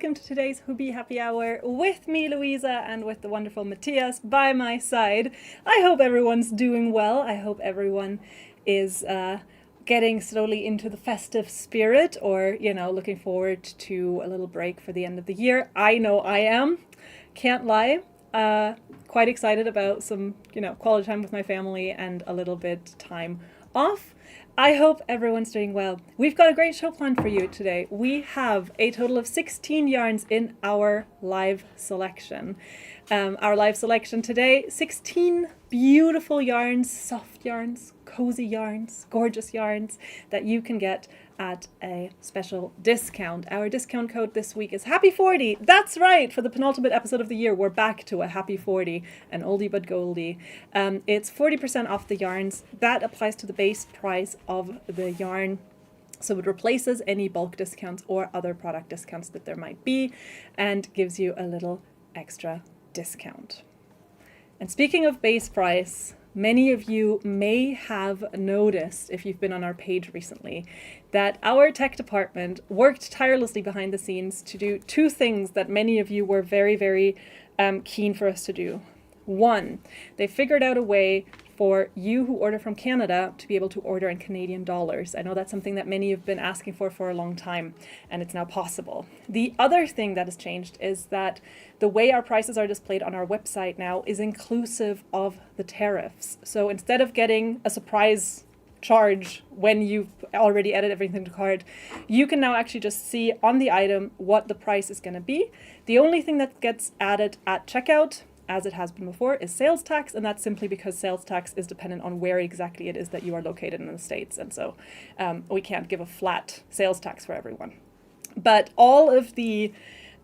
welcome to today's Hobbii Happy Hour with me, Louisa, and with the wonderful Matthias by my side. I hope everyone's doing well. I hope everyone is getting slowly into the festive spirit, or, you know, looking forward to a little break for the end of the year. I know I am. Can't lie. Quite excited about some, quality time with my family and a little bit time off. I hope everyone's doing well. We've got a great show planned for you today. We have a total of 16 yarns in our live selection. Our live selection today, 16 beautiful yarns, soft yarns, cozy yarns, gorgeous yarns that you can get at a special discount. Our discount code this week is Happy40. That's right, for the penultimate episode of the year, we're back to a Happy40, an oldie but goldie. It's 40% off the yarns. That applies to the base price of the yarn. So it replaces any bulk discounts or other product discounts that there might be and gives you a little extra discount. And speaking of base price, many of you may have noticed, if you've been on our page recently, that our tech department worked tirelessly behind the scenes to do two things that many of you were very, very keen for us to do. One, they figured out a way for you who order from Canada to be able to order in Canadian dollars. I know that's something that many have been asking for a long time, and it's now possible. The other thing that has changed is that the way our prices are displayed on our website now is inclusive of the tariffs. So instead of getting a surprise charge when you've already added everything to cart, you can now actually just see on the item what the price is going to be. The only thing that gets added at checkout, as it has been before, is sales tax, and that's simply because sales tax is dependent on where exactly it is that you are located in the States, and so we can't give a flat sales tax for everyone. But all of the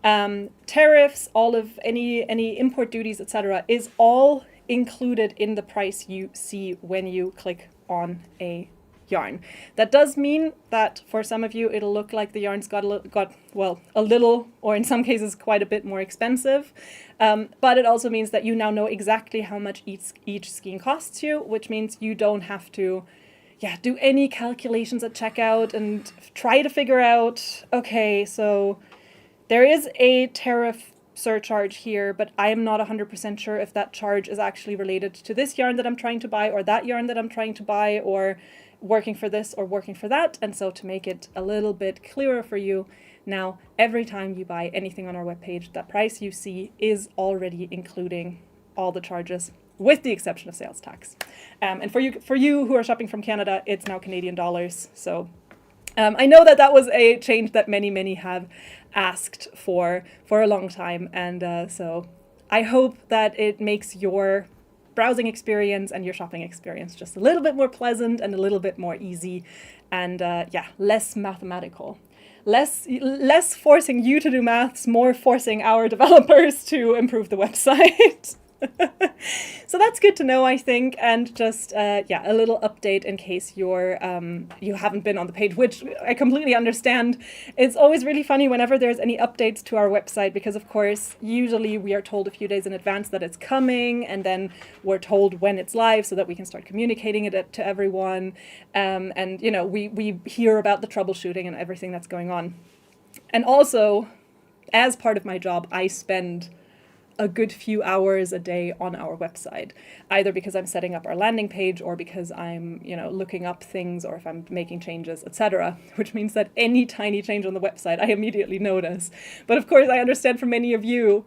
tariffs, all of any import duties, etc., is all included in the price you see when you click on a yarn. That does mean that for some of you it'll look like the yarn's got a little, or in some cases quite a bit more expensive, but it also means that you now know exactly how much each skein costs you, which means you don't have to do any calculations at checkout and try to figure out, okay, so there is a tariff surcharge here, but I am not 100% sure if that charge is actually related to this yarn that I'm trying to buy, or that yarn that I'm trying to buy, or working for this or working for that. And so to make it a little bit clearer for you, now every time you buy anything on our webpage, that price you see is already including all the charges, with the exception of sales tax. And for you who are shopping from Canada, it's now Canadian dollars. So I know that was a change that many have asked for a long time, and so I hope that it makes your browsing experience and your shopping experience just a little bit more pleasant and a little bit more easy, and less mathematical. Less forcing you to do maths, more forcing our developers to improve the website. So that's good to know, I think, and just a little update in case you haven't been on the page, which I completely understand. It's always really funny whenever there's any updates to our website, because of course usually we are told a few days in advance that it's coming, and then we're told when it's live so that we can start communicating it to everyone, and we hear about the troubleshooting and everything that's going on. And also, as part of my job, I spend a good few hours a day on our website, either because I'm setting up our landing page or because I'm, looking up things, or if I'm making changes, etc., which means that any tiny change on the website I immediately notice. But of course, I understand for many of you,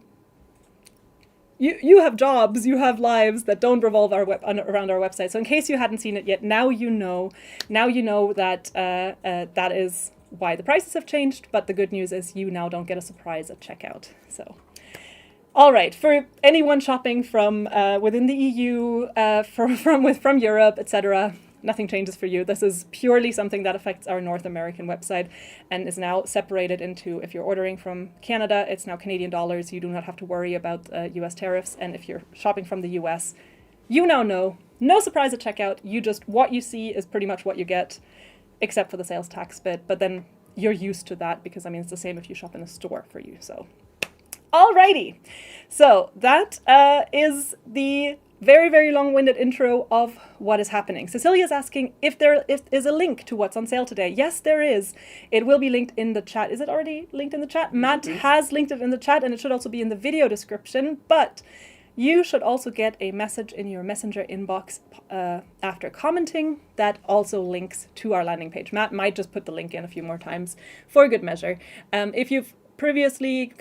you have jobs, you have lives that don't revolve around our website. So in case you hadn't seen it yet, now you know that that is why the prices have changed. But the good news is you now don't get a surprise at checkout. So all right, for anyone shopping from within the EU, from Europe, etc., nothing changes for you. This is purely something that affects our North American website and is now separated into, if you're ordering from Canada, it's now Canadian dollars. You do not have to worry about US tariffs. And if you're shopping from the US, you now know, no surprise at checkout. What you see is pretty much what you get, except for the sales tax bit. But then you're used to that, because it's the same if you shop in a store for you. So alrighty, so that is the very, very long-winded intro of what is happening. Cecilia's asking if there is a link to what's on sale today. Yes, there is. It will be linked in the chat. Is it already linked in the chat? Matt has linked it in the chat, and it should also be in the video description. But you should also get a message in your Messenger inbox after commenting that also links to our landing page. Matt might just put the link in a few more times for good measure. If you've previously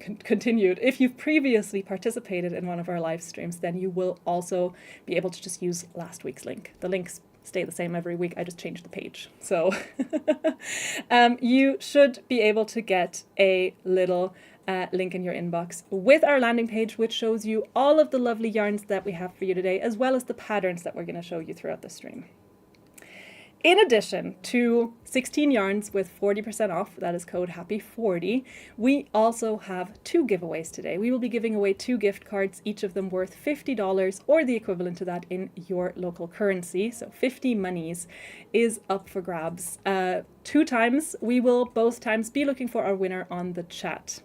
if you've previously participated in one of our live streams, then you will also be able to just use last week's link. The links stay the same every week. I just changed the page. So you should be able to get a little link in your inbox with our landing page, which shows you all of the lovely yarns that we have for you today, as well as the patterns that we're going to show you throughout the stream. In addition to 16 yarns with 40% off, that is code HAPPY40, we also have 2 giveaways today. We will be giving away 2 gift cards, each of them worth $50 or the equivalent to that in your local currency. So 50 monies is up for grabs. 2 times. We will both times be looking for our winner on the chat.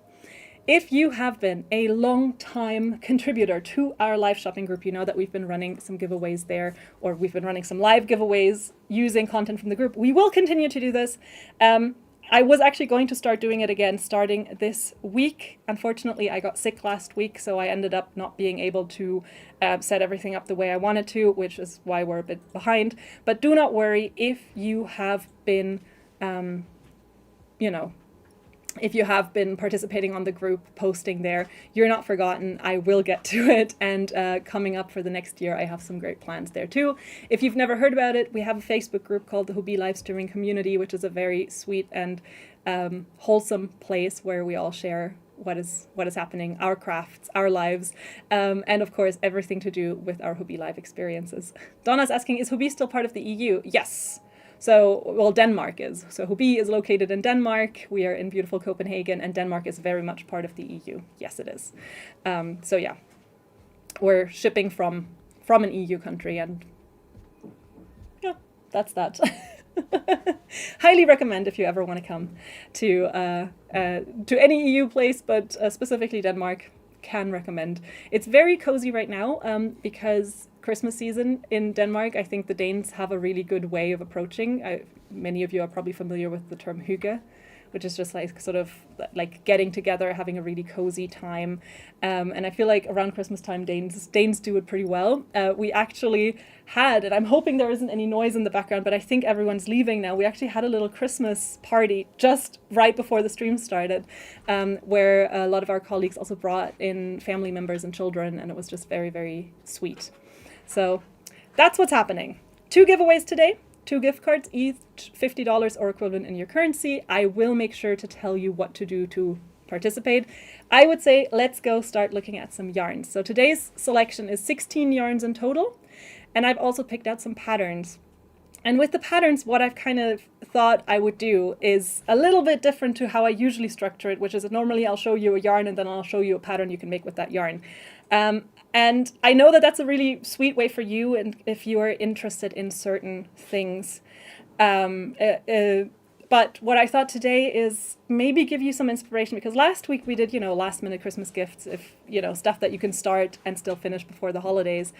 If you have been a long-time contributor to our live shopping group, you know that we've been running some giveaways there, or we've been running some live giveaways using content from the group. We will continue to do this. I was actually going to start doing it again starting this week. Unfortunately, I got sick last week, so I ended up not being able to set everything up the way I wanted to, which is why we're a bit behind. But do not worry if you have been, if you have been participating on the group, posting there, you're not forgotten. I will get to it, and coming up for the next year, I have some great plans there too. If you've never heard about it, we have a Facebook group called the Hobbii live streaming community, which is a very sweet and wholesome place where we all share what is happening, our crafts, our lives, and of course, everything to do with our Hobbii live experiences. Donna's asking, is Hobbii still part of the EU? Yes. So, well, Denmark is. So Hobbii is located in Denmark. We are in beautiful Copenhagen, and Denmark is very much part of the EU. Yes, it is. So yeah, we're shipping from an EU country, and yeah, that's that. Highly recommend if you ever want to come to any EU place, but specifically Denmark. Can recommend. It's very cozy right now because Christmas season in Denmark, I think the Danes have a really good way of approaching. Many of you are probably familiar with the term hygge, which is just like sort of like getting together, having a really cozy time. And I feel like around Christmas time, Danes do it pretty well. We actually had, and I'm hoping there isn't any noise in the background, but I think everyone's leaving now. We actually had a little Christmas party just right before the stream started, where a lot of our colleagues also brought in family members and children, and it was just very, very sweet. So that's what's happening. 2 giveaways today. 2 gift cards, each $50 or equivalent in your currency. I will make sure to tell you what to do to participate. I would say let's go start looking at some yarns. So today's selection is 16 yarns in total, and I've also picked out some patterns. And with the patterns, what I've kind of thought I would do is a little bit different to how I usually structure it, which is that normally I'll show you a yarn and then I'll show you a pattern you can make with that yarn. And I know that that's a really sweet way for you, and if you are interested in certain things. But what I thought today is maybe give you some inspiration, because last week we did, last minute Christmas gifts, stuff that you can start and still finish before the holidays.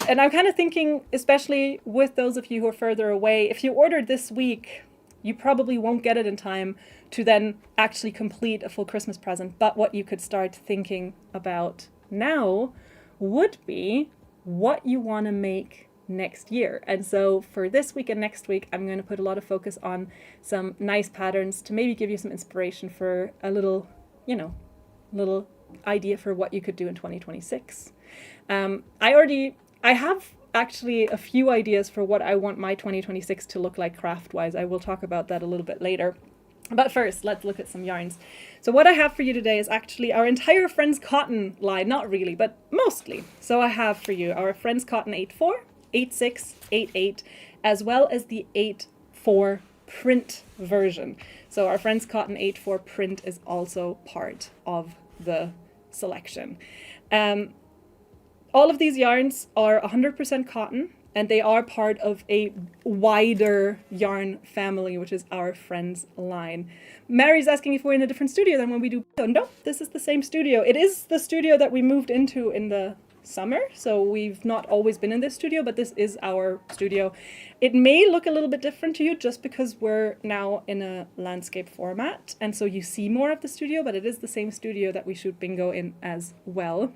And I'm kind of thinking, especially with those of you who are further away, if you ordered this week, you probably won't get it in time to then actually complete a full Christmas present. But what you could start thinking about now would be what you want to make next year. And so for this week and next week, I'm going to put a lot of focus on some nice patterns to maybe give you some inspiration for a little idea for what you could do in 2026. I have actually a few ideas for what I want my 2026 to look like craft-wise. I will talk about that a little bit later. But first, let's look at some yarns. So what I have for you today is actually our entire Friends Cotton line. Not really, but mostly. So I have for you our Friends Cotton 8.4, 8.6, 8.8, as well as the 8.4 print version. So our Friends Cotton 8.4 print is also part of the selection. All of these yarns are 100% cotton, and they are part of a wider yarn family, which is our Friends line. Mary's asking if we're in a different studio than when we do. No, this is the same studio. It is the studio that we moved into in the summer, so we've not always been in this studio, but this is our studio. It may look a little bit different to you just because we're now in a landscape format, and so you see more of the studio, but it is the same studio that we shoot bingo in as well.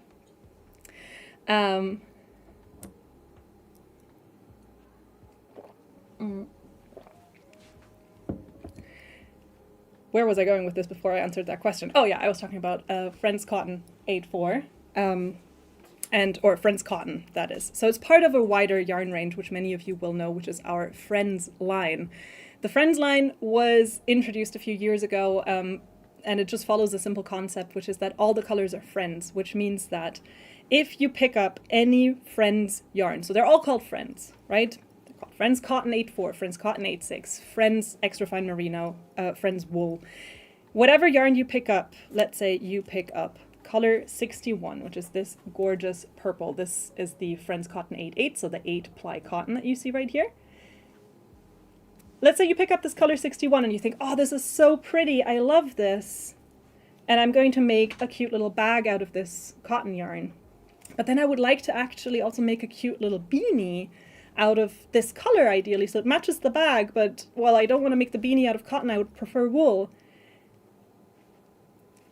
Where was I going with this before I answered that question? Oh yeah, I was talking about Friends Cotton 8.4, or Friends Cotton, that is. So it's part of a wider yarn range, which many of you will know, which is our Friends line. The Friends line was introduced a few years ago, and it just follows a simple concept, which is that all the colors are friends, which means that if you pick up any Friends yarn, so they're all called Friends, right? Friends Cotton 8.4, Friends Cotton 8.6, Friends Extra Fine Merino, Friends Wool. Whatever yarn you pick up, let's say you pick up color 61, which is this gorgeous purple. This is the Friends Cotton 8.8, so the 8-ply cotton that you see right here. Let's say you pick up this color 61 and you think, oh, this is so pretty, I love this, and I'm going to make a cute little bag out of this cotton yarn. But then I would like to actually also make a cute little beanie out of this color ideally, so it matches the bag, but while I don't want to make the beanie out of cotton, I would prefer wool.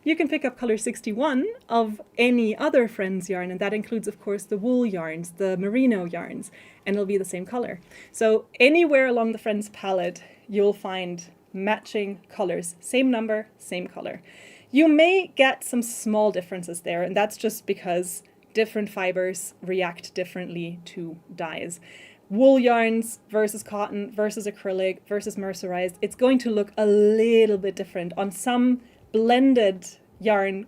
You can pick up color 61 of any other Friends yarn, and that includes, of course, the wool yarns, the merino yarns, and it'll be the same color. So anywhere along the Friends palette, you'll find matching colors, same number, same color. You may get some small differences there, and that's just because different fibers react differently to dyes. Wool yarns versus cotton versus acrylic versus mercerized, it's going to look a little bit different. On some blended yarn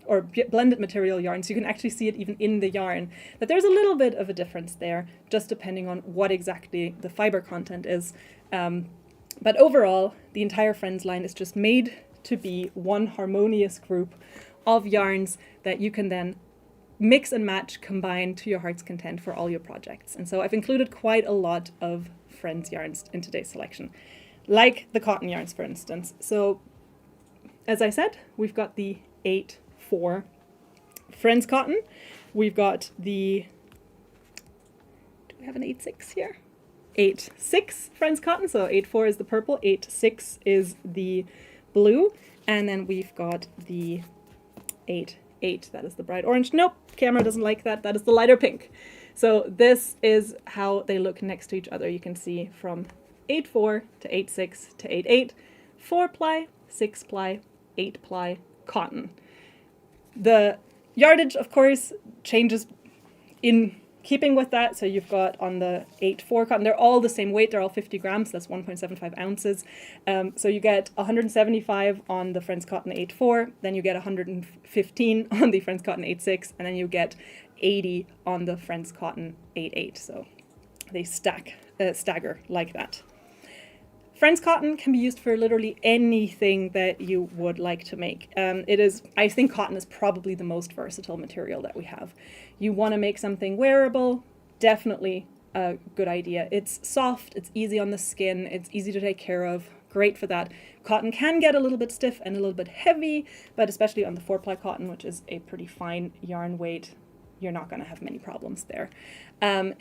or blended material yarns, you can actually see it even in the yarn, that there's a little bit of a difference there, just depending on what exactly the fiber content is. But overall, the entire Friends line is just made to be one harmonious group of yarns that you can then mix and match, combine to your heart's content for all your projects. And so I've included quite a lot of Friends yarns in today's selection, like the cotton yarns, for instance. So as I said, we've got the 8.4 Friends cotton. We've got the, do we have an 8.6 here? 8.6 Friends cotton. So 8.4 is the purple, 8.6 is the blue, and then we've got the 8.8, that is the bright orange. Nope, camera doesn't like that. That is the lighter pink. So this is how they look next to each other. You can see from 8.4 to 8.6 to 8.8, 4-ply, 6-ply, 8-ply cotton. The yardage, of course, changes in keeping with that. So you've got on the 8.4 cotton, they're all the same weight, they're all 50 grams, that's 1.75 ounces. So you get 175 on the Friends Cotton 8.4, then you get 115 on the Friends Cotton 8.6, and then you get 80 on the Friends Cotton 8.8. So they stagger like that. Friends cotton can be used for literally anything that you would like to make. I think cotton is probably the most versatile material that we have. You want to make something wearable, definitely a good idea. It's soft, it's easy on the skin, it's easy to take care of, great for that. Cotton can get a little bit stiff and a little bit heavy, but especially on the 4-ply cotton, which is a pretty fine yarn weight, you're not going to have many problems there.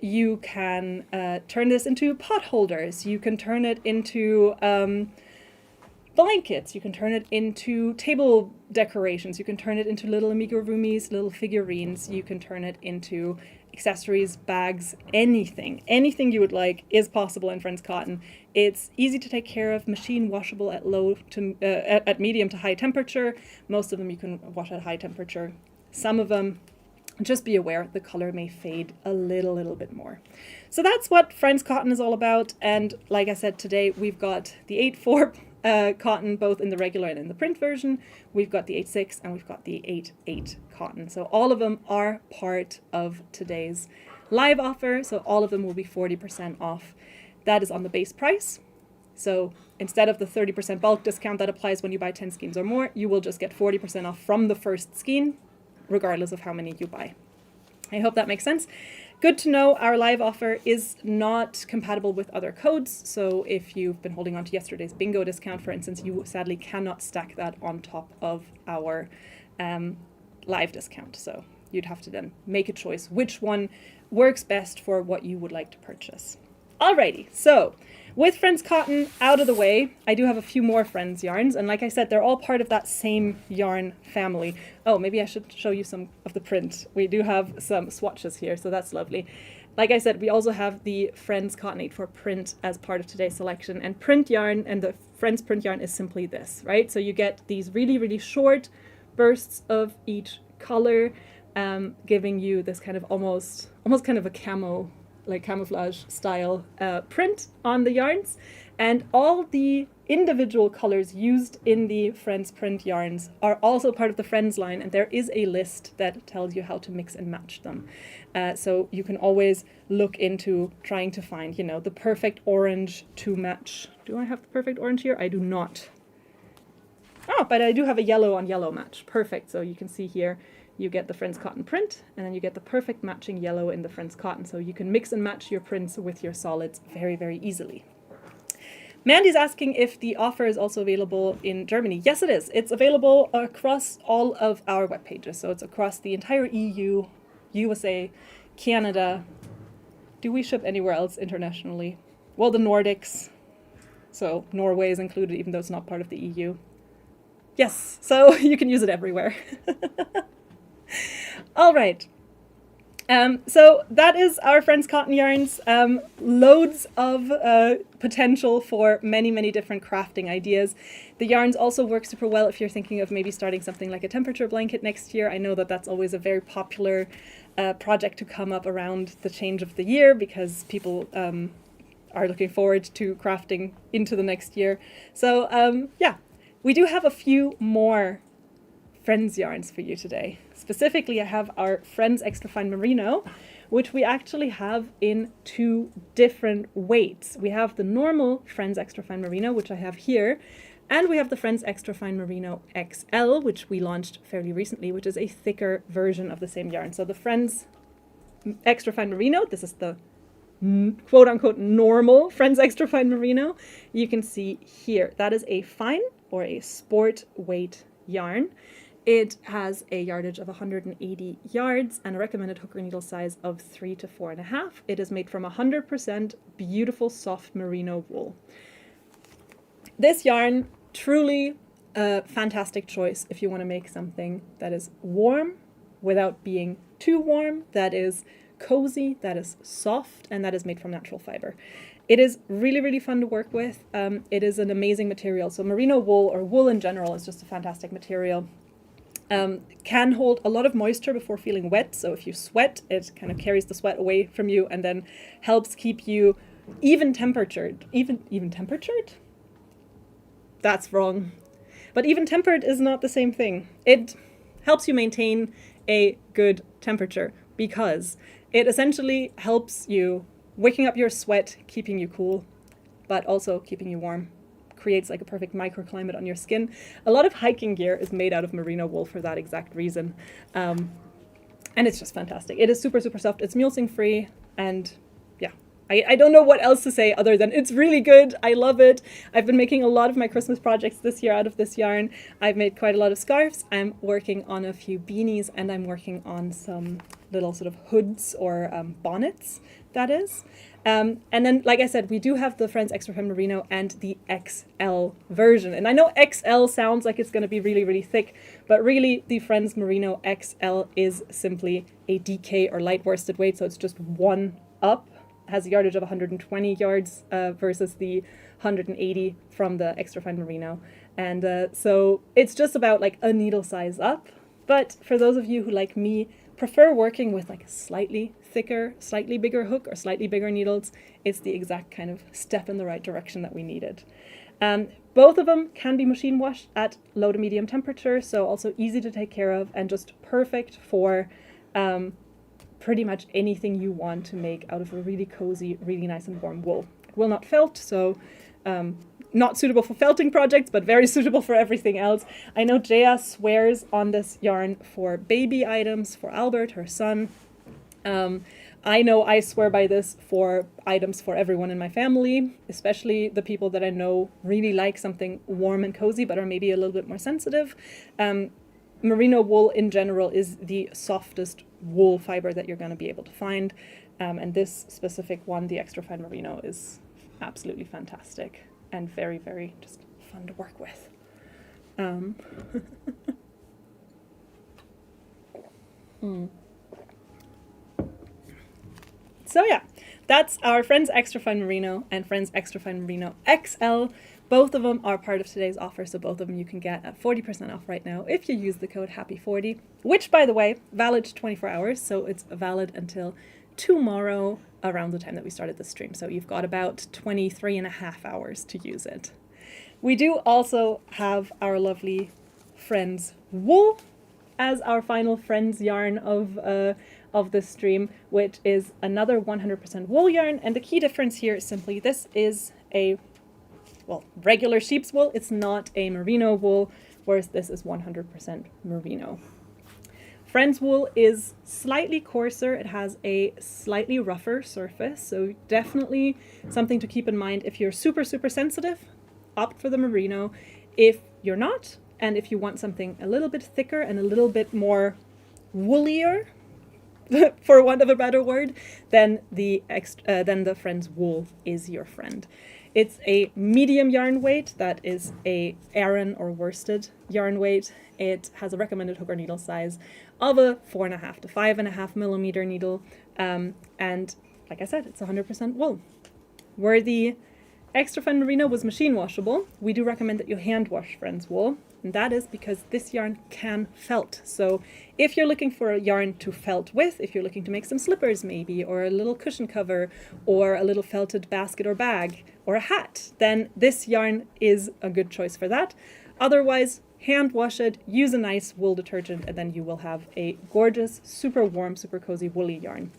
You can turn this into pot holders. You can turn it into blankets. You can turn it into table decorations. You can turn it into little amigurumis, little figurines. You can turn it into accessories, bags, anything. Anything you would like is possible in Friends Cotton. It's easy to take care of, machine washable at at medium to high temperature. Most of them you can wash at high temperature. Some of them, just be aware, the color may fade a little bit more. So that's what Friends Cotton is all about. And like I said, today we've got the 8.4 cotton, both in the regular and in the print version. We've got the 8.6 and we've got the 8.8 cotton. So all of them are part of today's live offer. So all of them will be 40% off. That is on the base price. So instead of the 30% bulk discount that applies when you buy 10 skeins or more, you will just get 40% off from the first skein, regardless of how many you buy. I hope that makes sense. Good to know our live offer is not compatible with other codes. So if you've been holding on to yesterday's bingo discount, for instance, you sadly cannot stack that on top of our live discount. So you'd have to then make a choice which one works best for what you would like to purchase. Alrighty, so with Friends Cotton out of the way, I do have a few more Friends yarns, and like I said, they're all part of that same yarn family. Oh, maybe I should show you some of the print. We do have some swatches here, so that's lovely. Like I said, we also have the Friends Cotton 8/4 print as part of today's selection, and print yarn, and the Friends print yarn is simply this, right? So you get these really, really short bursts of each color, giving you this kind of almost kind of a camo, like camouflage style print on the yarns. And all the individual colors used in the Friends print yarns are also part of the Friends line, and there is a list that tells you how to mix and match them. So you can always look into trying to find, you know, the perfect orange to match. Do I have the perfect orange here? I do not. Oh, but I do have a yellow on yellow match. Perfect. So you can see here, you get the Friends Cotton print, and then you get the perfect matching yellow in the Friends Cotton. So you can mix and match your prints with your solids very, very easily. Mandy's asking if the offer is also available in Germany. Yes, it is. It's available across all of our web pages. So it's across the entire EU, USA, Canada. Do we ship anywhere else internationally? Well, the Nordics. So Norway is included, even though it's not part of the EU. Yes, so you can use it everywhere. All right. So that is our Friends Cotton yarns. Loads of potential for many, many different crafting ideas. The yarns also work super well if you're thinking of maybe starting something like a temperature blanket next year. I know that that's always a very popular project to come up around the change of the year, because people are looking forward to crafting into the next year. So yeah, we do have a few more Friends yarns for you today. Specifically, I have our Friends Extra Fine Merino, which we actually have in 2 different weights. We have the normal Friends Extra Fine Merino, which I have here, and we have the Friends Extra Fine Merino XL, which we launched fairly recently, which is a thicker version of the same yarn. So the Friends Extra Fine Merino, this is the quote-unquote normal Friends Extra Fine Merino. You can see here, that is a fine or a sport weight yarn. It has a yardage of 180 yards and a recommended hooker needle size of 3 to 4.5. It is made from 100% beautiful soft merino wool. This yarn, truly a fantastic choice if you want to make something that is warm without being too warm, that is cozy, that is soft, and that is made from natural fiber. It is really, really fun to work with. It is an amazing material. So merino wool, or wool in general, is just a fantastic material. Can hold a lot of moisture before feeling wet. So if you sweat, it kind of carries the sweat away from you and then helps keep you even temperatured. Even temperatured? That's wrong. But even tempered is not the same thing. It helps you maintain a good temperature because it essentially helps you wicking up your sweat, keeping you cool, but also keeping you warm. Creates like a perfect microclimate on your skin. A lot of hiking gear is made out of merino wool for that exact reason. And it's just fantastic. It is super, super soft. It's mulesing free. And yeah, I don't know what else to say other than it's really good. I love it. I've been making a lot of my Christmas projects this year out of this yarn. I've made quite a lot of scarves. I'm working on a few beanies, and I'm working on some little sort of hoods or bonnets, that is. And then, like I said, we do have the Friends Extra Fine Merino and the XL version. And I know XL sounds like it's going to be really, really thick, but really the Friends Merino XL is simply a DK or light worsted weight. So it's just one up, has a yardage of 120 yards versus the 180 from the Extra Fine Merino. And so it's just about like a needle size up. But for those of you who, like me, prefer working with like a slightly thicker, slightly bigger hook or slightly bigger needles, it's the exact kind of step in the right direction that we needed. Both of them can be machine washed at low to medium temperature, so also easy to take care of and just perfect for pretty much anything you want to make out of a really cozy, really nice and warm wool. It will not felt, so not suitable for felting projects, but very suitable for everything else. I know Jaya swears on this yarn for baby items, for Albert, her son. I know I swear by this for items for everyone in my family, especially the people that I know really like something warm and cozy, but are maybe a little bit more sensitive. merino wool in general is the softest wool fiber that you're going to be able to find. And this specific one, the extra fine merino, is absolutely fantastic and very, very just fun to work with. So yeah, that's our Friends Extra Fine Merino and Friends Extra Fine Merino XL. Both of them are part of today's offer, so both of them you can get at 40% off right now if you use the code HAPPY40, which, by the way, valid 24 hours, so it's valid until tomorrow around the time that we started the stream. So you've got about 23 and a half hours to use it. We do also have our lovely Friends Wool as our final Friends yarn of this stream, which is another 100% wool yarn. And the key difference here is simply this is a regular sheep's wool. It's not a merino wool, whereas this is 100% merino. Friends wool is slightly coarser. It has a slightly rougher surface, so definitely something to keep in mind. If you're super, super sensitive, opt for the merino. If you're not, and if you want something a little bit thicker and a little bit more woolier, for want of a better word, then the Friends wool is your friend. It's a medium yarn weight, that is a Aran or worsted yarn weight. It has a recommended hook or needle size of a 4.5 to 5.5 millimeter needle. And like I said, it's 100% wool. Where the Extra Fine Merino was machine washable, we do recommend that you hand wash Friends wool. And that is because this yarn can felt. So if you're looking for a yarn to felt with, if you're looking to make some slippers maybe, or a little cushion cover, or a little felted basket or bag, or a hat, then this yarn is a good choice for that. Otherwise, hand wash it, use a nice wool detergent, and then you will have a gorgeous, super warm, super cozy woolly yarn.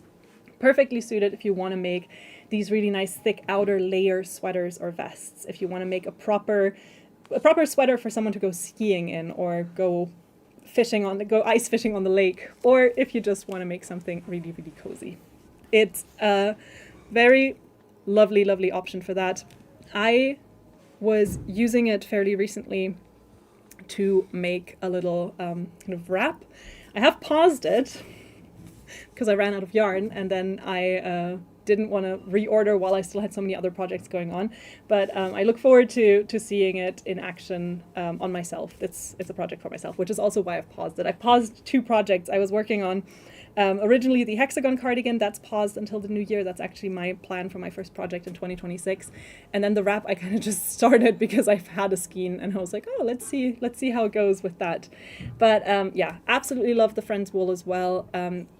Perfectly suited if you want to make these really nice thick outer layer sweaters or vests. If you want to make a proper sweater for someone to go skiing in, or go ice fishing on the lake, or if you just want to make something really, really cozy. It's a very lovely, lovely option for that. I was using it fairly recently to make a little kind of wrap. I have paused it because I ran out of yarn, and then I didn't want to reorder while I still had so many other projects going on. But I look forward to seeing it in action on myself. It's a project for myself, which is also why I've paused it. I've paused 2 projects I was working on. Originally the hexagon cardigan, that's paused until the new year. That's actually my plan for my first project in 2026. And then the wrap I kind of just started because I've had a skein, and I was like, oh, let's see how it goes with that. But yeah, absolutely love the Friends wool as well.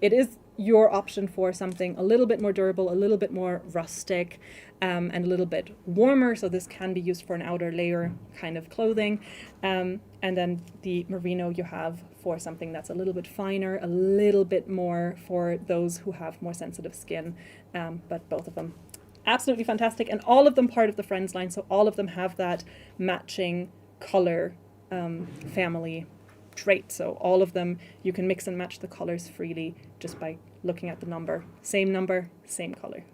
It is your option for something a little bit more durable, a little bit more rustic, and a little bit warmer. So this can be used for an outer layer kind of clothing. And then the merino you have for something that's a little bit finer, a little bit more for those who have more sensitive skin. But both of them absolutely fantastic, and all of them part of the Friends line. So all of them have that matching color family trait. So all of them, you can mix and match the colors freely just by looking at the number, same color.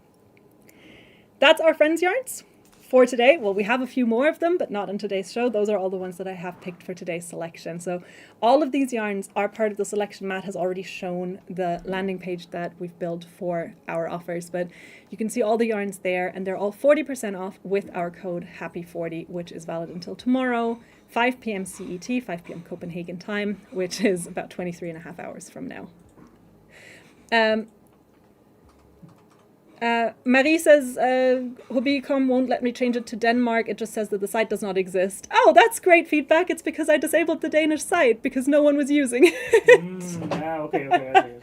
That's our Friends yarns for today. Well, we have a few more of them, but not in today's show. Those are all the ones that I have picked for today's selection. So all of these yarns are part of the selection. Matt has already shown the landing page that we've built for our offers, but you can see all the yarns there, and they're all 40% off with our code HAPPY40, which is valid until tomorrow, 5 p.m. CET, 5 p.m. Copenhagen time, which is about 23 and a half hours from now. Marie says, Hobbii.com won't let me change it to Denmark. It just says that the site does not exist. Oh, that's great feedback. It's because I disabled the Danish site because no one was using it. Okay.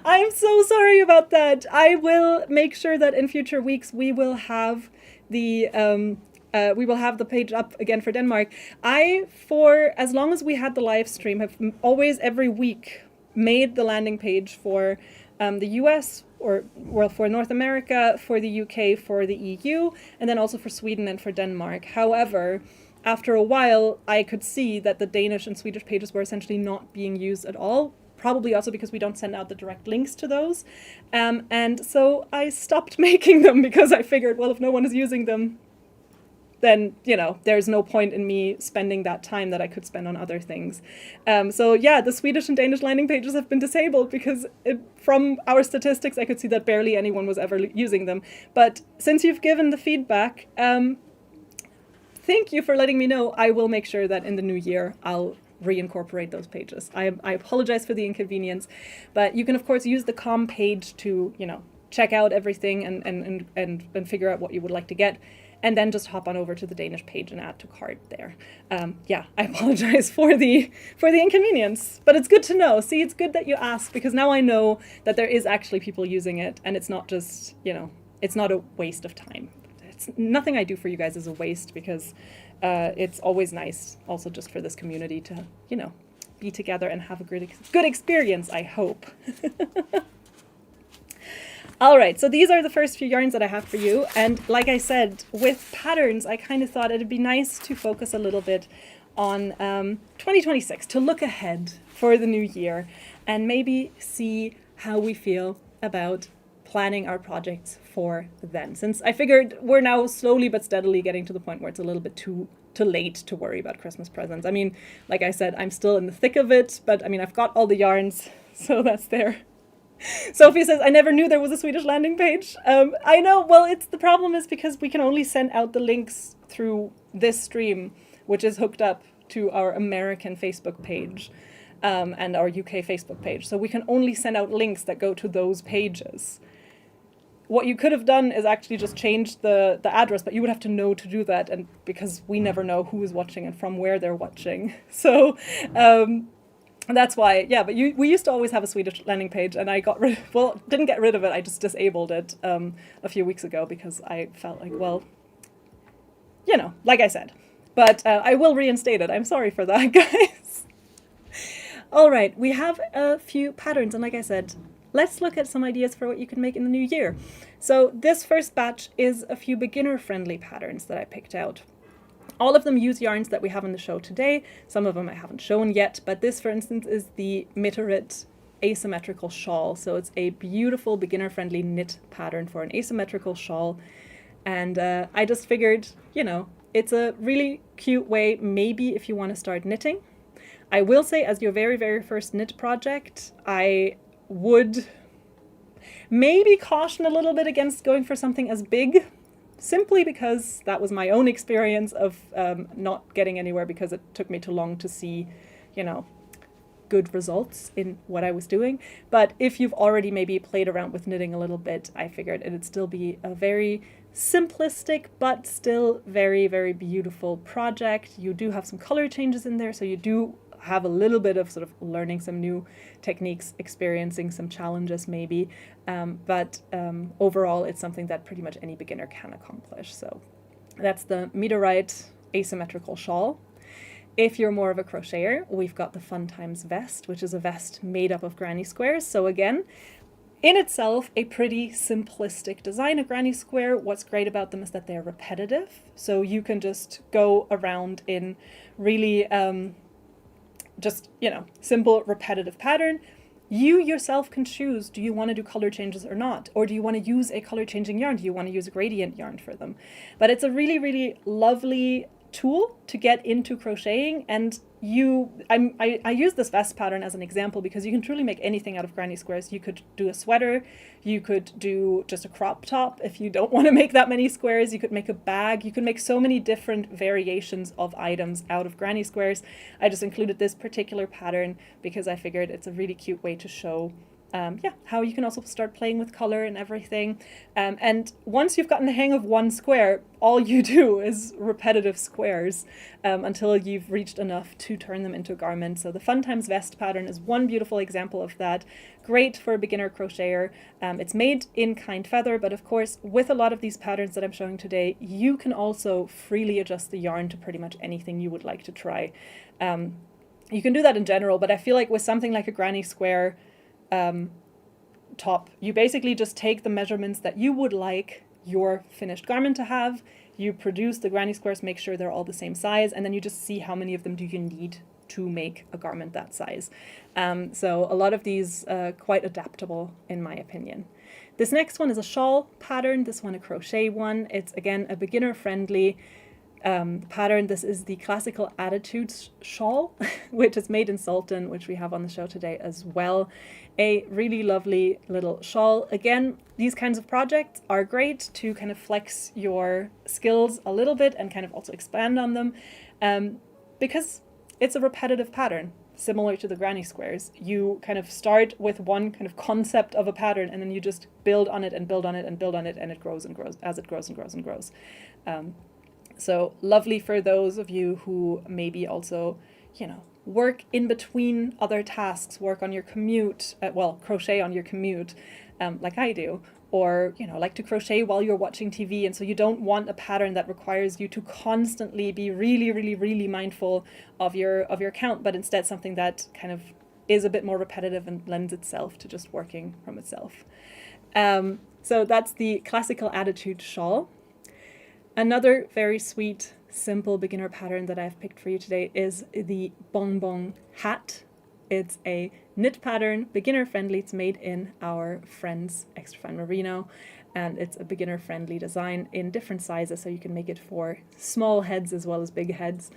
I'm so sorry about that. I will make sure that in future weeks we will have the page up again for Denmark. For as long as we had the live stream, have always every week made the landing page for the US, or well, for North America, for the UK, for the EU, and then also for Sweden and for Denmark. However, after a while, I could see that the Danish and Swedish pages were essentially not being used at all, probably also because we don't send out the direct links to those. And so I stopped making them because I figured, well, if no one is using them, then, you know, there's no point in me spending that time that I could spend on other things. So yeah, the Swedish and Danish landing pages have been disabled because from our statistics, I could see that barely anyone was ever using them. But since you've given the feedback, thank you for letting me know. I will make sure that in the new year, I'll reincorporate those pages. I apologize for the inconvenience, but you can of course use the com page to, you know, check out everything and figure out what you would like to get, and then just hop on over to the Danish page and add to cart there. Yeah, I apologize for the inconvenience, but it's good to know. See, it's good that you asked, because now I know that there is actually people using it, and it's not just, you know, it's not a waste of time. It's nothing I do for you guys is a waste, because it's always nice also just for this community to, you know, be together and have a good experience, I hope. All right, so these are the first few yarns that I have for you. And like I said, with patterns, I kind of thought it'd be nice to focus a little bit on 2026, to look ahead for the new year and maybe see how we feel about planning our projects for then. Since I figured we're now slowly but steadily getting to the point where it's a little bit too late to worry about Christmas presents. I mean, like I said, I'm still in the thick of it, but I mean, I've got all the yarns, so that's there. Sophie says, I never knew there was a Swedish landing page. I know, well, the problem is because we can only send out the links through this stream, which is hooked up to our American Facebook page and our UK Facebook page. So we can only send out links that go to those pages. What you could have done is actually just change the address, but you would have to know to do that, and because we never know who is watching and from where they're watching. So that's why, yeah, but we used to always have a Swedish landing page, and I didn't get rid of it, I just disabled it a few weeks ago, because I felt like, well, you know, like I said. But I will reinstate it. I'm sorry for that, guys. All right, we have a few patterns, and like I said, let's look at some ideas for what you can make in the new year. So this first batch is a few beginner-friendly patterns that I picked out. All of them use yarns that we have on the show today. Some of them I haven't shown yet, but this, for instance, is the Mitterit asymmetrical shawl. So it's a beautiful beginner-friendly knit pattern for an asymmetrical shawl. And I just figured, you know, it's a really cute way, maybe if you want to start knitting. I will say, as your very, very first knit project, I would maybe caution a little bit against going for something as big, simply because that was my own experience of not getting anywhere because it took me too long to see, you know, good results in what I was doing. But if you've already maybe played around with knitting a little bit, I figured it'd still be a very simplistic but still very, very beautiful project. You do have some color changes in there, so you do have a little bit of sort of learning some new techniques, experiencing some challenges maybe, but overall it's something that pretty much any beginner can accomplish. So that's the Mitterit asymmetrical shawl. If you're more of a crocheter, we've got the Fun Times vest, which is a vest made up of granny squares. So again, in itself, a pretty simplistic design. A granny square, what's great about them is that they're repetitive. So you can just go around in really just, you know, simple repetitive pattern. You yourself can choose, do you want to do color changes or not? Or do you want to use a color changing yarn? Do you want to use a gradient yarn for them? But it's a really, really lovely tool to get into crocheting, and I use this vest pattern as an example because you can truly make anything out of granny squares. You could do a sweater, you could do just a crop top if you don't want to make that many squares, you could make a bag, you could make so many different variations of items out of granny squares. I just included this particular pattern because I figured it's a really cute way to show how you can also start playing with color and everything. And once you've gotten the hang of one square, all you do is repetitive squares until you've reached enough to turn them into a garment. So the Fun Times vest pattern is one beautiful example of that. Great for a beginner crocheter. It's made in kind feather, but of course, with a lot of these patterns that I'm showing today, you can also freely adjust the yarn to pretty much anything you would like to try. You can do that in general, but I feel like with something like a granny square top, you basically just take the measurements that you would like your finished garment to have, you produce the granny squares, make sure they're all the same size, and then you just see how many of them do you need to make a garment that size. So a lot of these quite adaptable in my opinion. This next one is a shawl pattern, this one a crochet one. It's again a beginner friendly pattern. This is the Classical Attitudes shawl, which is made in Sultan, which we have on the show today as well. A really lovely little shawl. Again, these kinds of projects are great to kind of flex your skills a little bit and kind of also expand on them, because it's a repetitive pattern. Similar to the granny squares, you kind of start with one kind of concept of a pattern, and then you just build on it and build on it and build on it, and it grows and grows as it grows and grows and grows. So lovely for those of you who maybe also, work in between other tasks, work on your commute, crochet on your commute, like I do, or, like to crochet while you're watching TV. And so you don't want a pattern that requires you to constantly be really, really, really mindful of your count, but instead something that kind of is a bit more repetitive and lends itself to just working from itself. So that's the Classical Attitude shawl. Another very sweet, simple beginner pattern that I've picked for you today is the bonbon hat. It's a knit pattern, beginner friendly. It's made in our friend's Extra Fine Merino, and it's a beginner friendly design in different sizes, so you can make it for small heads as well as big heads.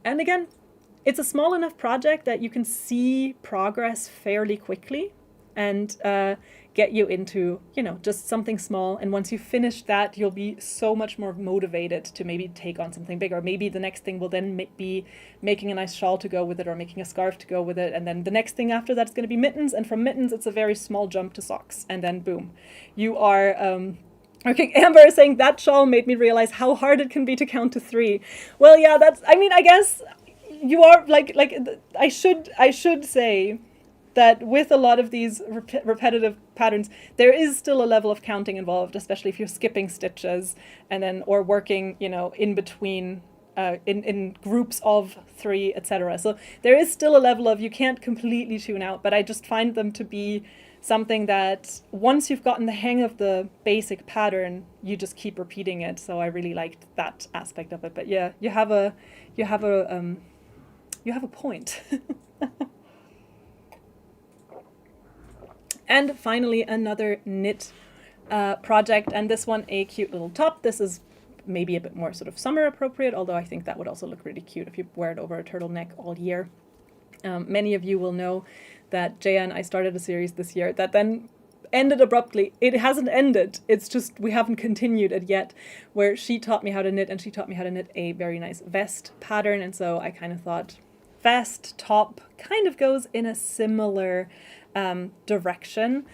And again, it's a small enough project that you can see progress fairly quickly and get you into, just something small. And once you've finished that, you'll be so much more motivated to maybe take on something bigger. Maybe the next thing will then be making a nice shawl to go with it, or making a scarf to go with it. And then the next thing after that is going to be mittens. And from mittens, it's a very small jump to socks. And then boom, you are... Okay, Amber is saying that shawl made me realize how hard it can be to count to 3. Well, yeah, I guess you are I should say that with a lot of these repetitive patterns, there is still a level of counting involved, especially if you're skipping stitches or working, in between, in groups of 3, etc. So there is still a level of, you can't completely tune out, but I just find them to be something that once you've gotten the hang of the basic pattern, you just keep repeating it. So I really liked that aspect of it. But yeah, you have a point. And finally, another knit project, and this one a cute little top. This is maybe a bit more sort of summer appropriate, although I think that would also look really cute if you wear it over a turtleneck all year. Many of you will know that Jaya and I started a series this year that then ended abruptly. It hasn't ended. It's just we haven't continued it yet, where she taught me how to knit, and she taught me how to knit a very nice vest pattern. And so I kind of thought vest top kind of goes in a similar direction.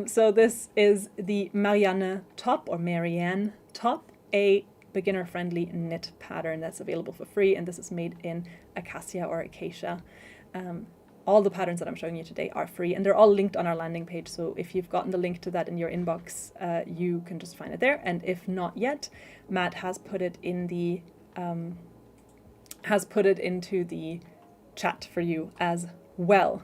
So this is the Marianne top, or Marianne top, a beginner-friendly knit pattern that's available for free, and this is made in acacia or acacia. All the patterns that I'm showing you today are free, and they're all linked on our landing page, so if you've gotten the link to that in your inbox, you can just find it there. And if not yet, Matt has put it in the into the chat for you as well.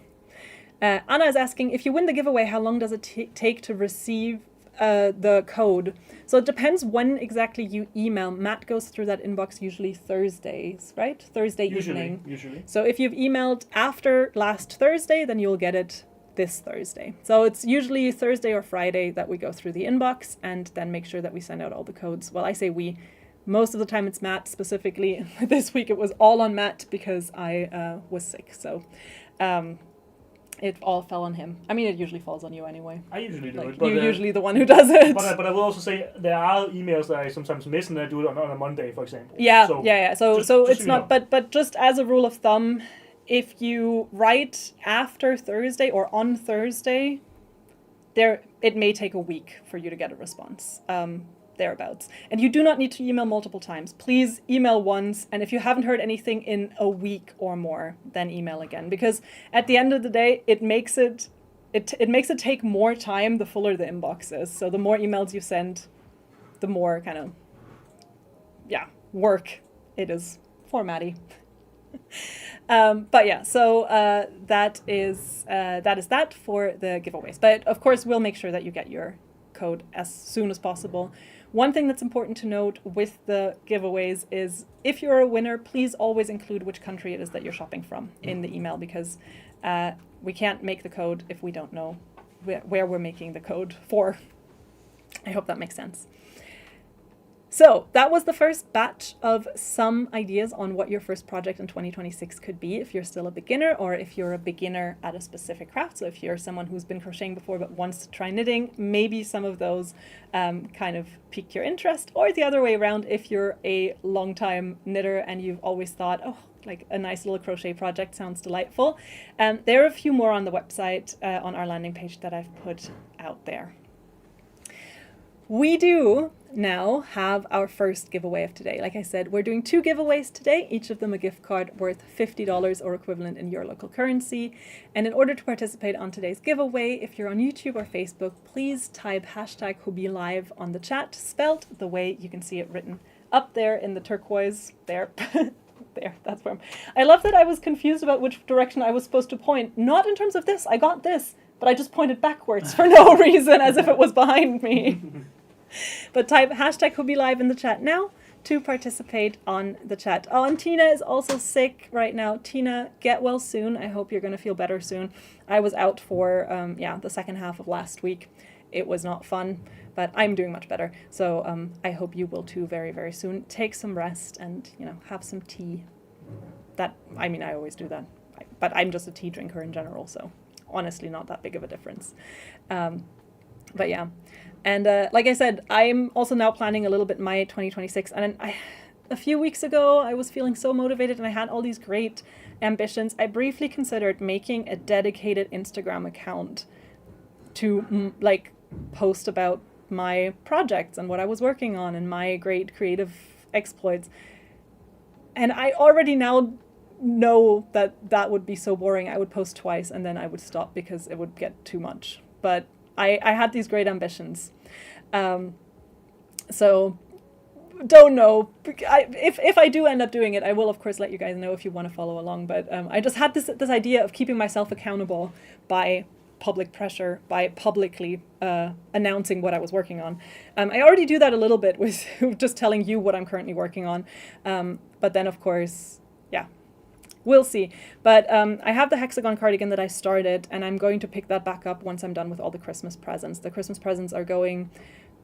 Anna is asking, if you win the giveaway, how long does it take to receive the code? So it depends when exactly you email. Matt goes through that inbox usually Thursdays, right? Thursday evening. Usually. So if you've emailed after last Thursday, then you'll get it this Thursday. So it's usually Thursday or Friday that we go through the inbox and then make sure that we send out all the codes. Well, I say we. Most of the time it's Matt specifically. This week it was all on Matt because I was sick. So it all fell on him. I mean, it usually falls on you anyway. I usually do it. But you're usually the one who does it. But I will also say there are emails that I sometimes miss, and I do it on a Monday, for example. Yeah. So it's not. But just as a rule of thumb, if you write after Thursday or on Thursday, it may take a week for you to get a response. Thereabouts. And you do not need to email multiple times. Please email once, and if you haven't heard anything in a week or more, then email again. Because at the end of the day, it makes it take more time the fuller the inbox is. So the more emails you send, the more kind of work it is for Maddie. But yeah, so that is that for the giveaways. But of course, we'll make sure that you get your code as soon as possible. One thing that's important to note with the giveaways is if you're a winner, please always include which country it is that you're shopping from in the email, because we can't make the code if we don't know where we're making the code for. I hope that makes sense. So that was the first batch of some ideas on what your first project in 2026 could be if you're still a beginner, or if you're a beginner at a specific craft. So if you're someone who's been crocheting before but wants to try knitting, maybe some of those kind of pique your interest. Or the other way around, if you're a long-time knitter and you've always thought, oh, like a nice little crochet project sounds delightful. There are a few more on the website, on our landing page that I've put out there. We do now have our first giveaway of today. Like I said, we're doing 2 giveaways today, each of them a gift card worth $50 or equivalent in your local currency. And in order to participate on today's giveaway, if you're on YouTube or Facebook, please type hashtag Hobbii Live on the chat, spelled the way you can see it written up there in the turquoise there. There, that's where I love that I was confused about which direction I was supposed to point. Not in terms of this, I got this, but I just pointed backwards for no reason, as if it was behind me. But type hashtag Hobbii Live in the chat now to participate on the chat. Oh, and Tina is also sick right now. Tina, get well soon. I hope you're going to feel better soon. I was out for, the second half of last week. It was not fun, but I'm doing much better. So I hope you will too very, very soon. Take some rest and, have some tea. I always do that. But I'm just a tea drinker in general, so honestly not that big of a difference. But yeah. And like I said, I'm also now planning a little bit my 2026. And a few weeks ago, I was feeling so motivated and I had all these great ambitions. I briefly considered making a dedicated Instagram account to post about my projects and what I was working on and my great creative exploits. And I already now know that would be so boring. I would post twice and then I would stop because it would get too much. But I had these great ambitions. So don't know. If I do end up doing it, I will of course let you guys know if you want to follow along. But I just had this idea of keeping myself accountable by public pressure, by publicly announcing what I was working on. I already do that a little bit with just telling you what I'm currently working on. But then of course, we'll see. But I have the hexagon cardigan that I started, and I'm going to pick that back up once I'm done with all the Christmas presents. The Christmas presents are going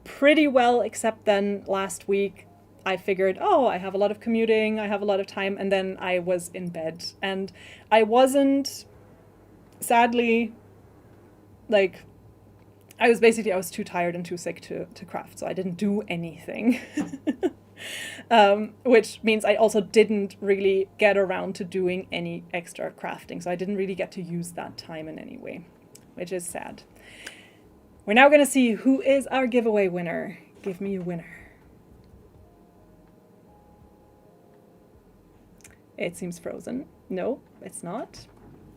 pretty well, except then last week I figured, I have a lot of commuting, I have a lot of time, and then I was in bed. And I wasn't, sadly, I was too tired and too sick to craft, so I didn't do anything. Which means I also didn't really get around to doing any extra crafting. So I didn't really get to use that time in any way, which is sad. We're now going to see who is our giveaway winner. Give me a winner. It seems frozen. No, it's not.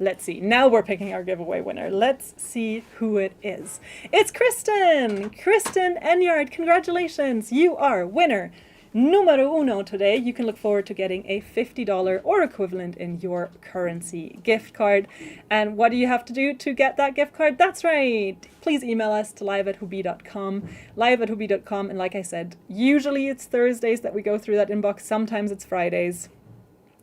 Let's see. Now we're picking our giveaway winner. Let's see who it is. It's Kristen! Kristen Enyard, congratulations! You are winner numero uno today. You can look forward to getting a $50 or equivalent in your currency gift card. And what do you have to do to get that gift card? That's right. Please email us to live@hobbii.com, live@hobbii.com. And like I said, usually it's Thursdays that we go through that inbox. Sometimes it's Fridays.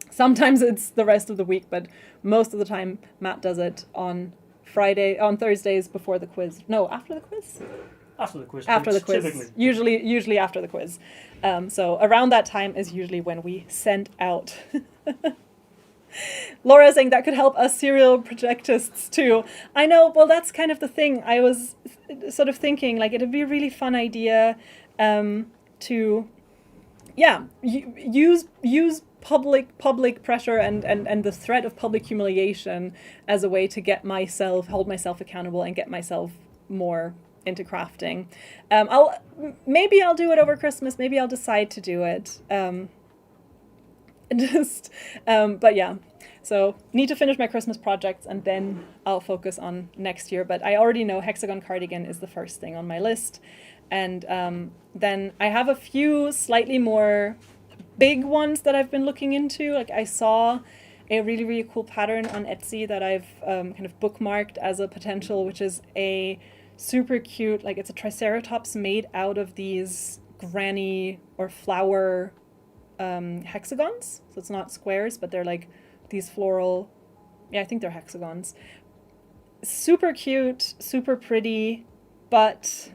Sometimes it's the rest of the week, but most of the time Matt does it on Thursdays before the quiz. No, after the quiz? After the quiz. After the quiz. Typically. Usually after the quiz. So around that time is usually when we send out. Laura saying that could help us serial projectists too. I know, well, that's kind of the thing. I was sort of thinking it'd be a really fun idea to use public pressure and the threat of public humiliation as a way to hold myself accountable and get myself more into crafting. Maybe I'll do it over Christmas. Maybe I'll decide to do it. But yeah. So need to finish my Christmas projects and then I'll focus on next year. But I already know hexagon cardigan is the first thing on my list. And then I have a few slightly more big ones that I've been looking into. I saw a really, really cool pattern on Etsy that I've kind of bookmarked as a potential, which is a super cute, it's a triceratops made out of these granny or flower hexagons. So it's not squares, but they're these floral, I think they're hexagons. Super cute, super pretty, but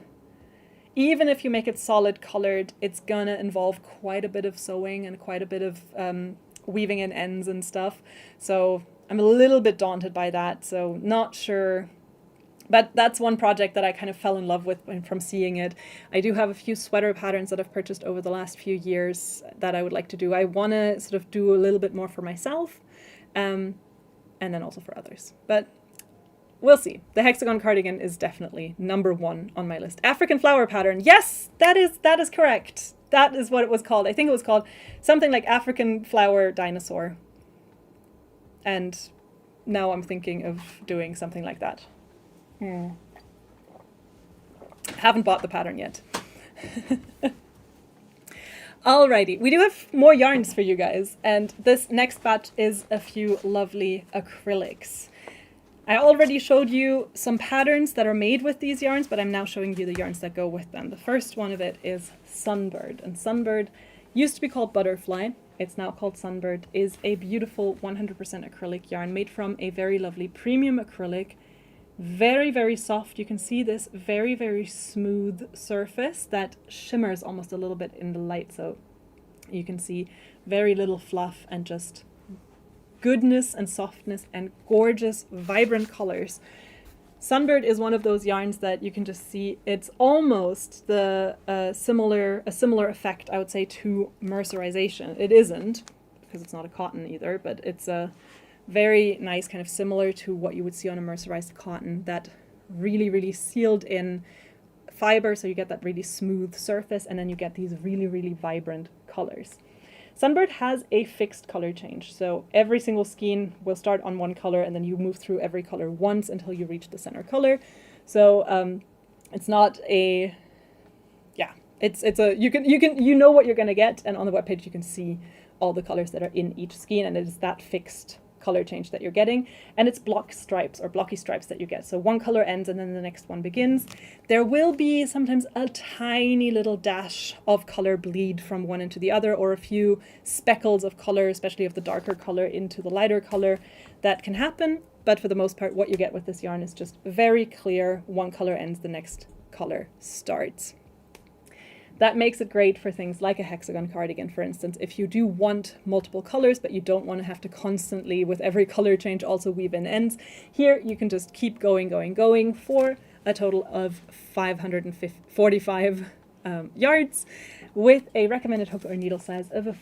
even if you make it solid colored, it's gonna involve quite a bit of sewing and quite a bit of weaving in ends and stuff. So I'm a little bit daunted by that, so not sure. But that's one project that I kind of fell in love with from seeing it. I do have a few sweater patterns that I've purchased over the last few years that I would like to do. I want to sort of do a little bit more for myself, and then also for others. But we'll see. The hexagon cardigan is definitely number 1 on my list. African flower pattern. Yes, that is correct. That is what it was called. I think it was called something like African flower dinosaur. And now I'm thinking of doing something like that. Haven't bought the pattern yet. Alrighty, we do have more yarns for you guys, and this next batch is a few lovely acrylics. I already showed you some patterns that are made with these yarns, but I'm now showing you the yarns that go with them. The first one of it is Sunbird, and Sunbird used to be called Butterfly. It's now called Sunbird, is a beautiful 100% acrylic yarn made from a very lovely premium acrylic. Very, very soft. You can see this very, very smooth surface that shimmers almost a little bit in the light. So you can see very little fluff and just goodness and softness and gorgeous, vibrant colors. Sunbird is one of those yarns that you can just see. It's almost the similar effect, I would say, to mercerization. It isn't, because it's not a cotton either, but it's a very nice, kind of similar to what you would see on a mercerized cotton, that really, really sealed in fiber, so you get that really smooth surface, and then you get these really, really vibrant colors. Sunbird has a fixed color change, so every single skein will start on one color, and then you move through every color once until you reach the center color. So it's not a, yeah, it's a, you know what you're gonna get, and on the webpage you can see all the colors that are in each skein, and it is that fixed color change that you're getting, and it's block stripes or blocky stripes that you get. So one color ends and then the next one begins. There will be sometimes a tiny little dash of color bleed from one into the other, or a few speckles of color, especially of the darker color into the lighter color. That can happen, but for the most part what you get with this yarn is just very clear. One color ends, the next color starts. That makes it great for things like a hexagon cardigan, for instance. If you do want multiple colors, but you don't want to have to constantly, with every color change, also weave in ends, here you can just keep going for a total of 545 yards, with a recommended hook or needle size of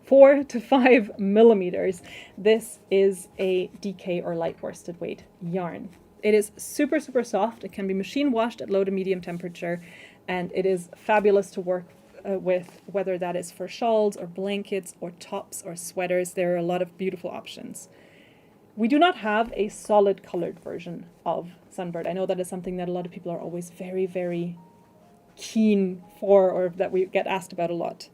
4 to 5 millimeters. This is a DK or light worsted weight yarn. It is super, super soft. It can be machine washed at low to medium temperature, and it is fabulous to work with, whether that is for shawls or blankets or tops or sweaters. There are a lot of beautiful options. We do not have a solid colored version of Sunbird. I know that is something that a lot of people are always very, very keen for, or that we get asked about a lot.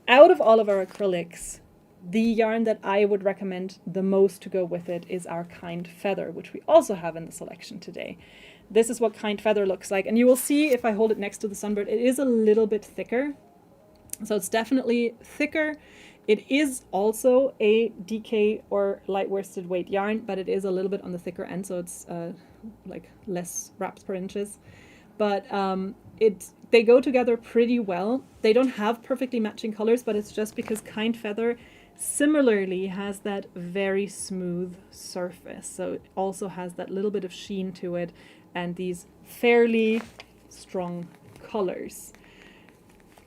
Out of all of our acrylics, the yarn that I would recommend the most to go with it is our Kind Feather, which we also have in the selection today. This is what Kind Feather looks like, and you will see if I hold it next to the Sunbird, it is a little bit thicker. So it's definitely thicker. It is also a DK or light worsted weight yarn, but it is a little bit on the thicker end, so it's like less wraps per inches. But they go together pretty well. They don't have perfectly matching colors, but it's just because Kind Feather similarly has that very smooth surface. So it also has that little bit of sheen to it and these fairly strong colors.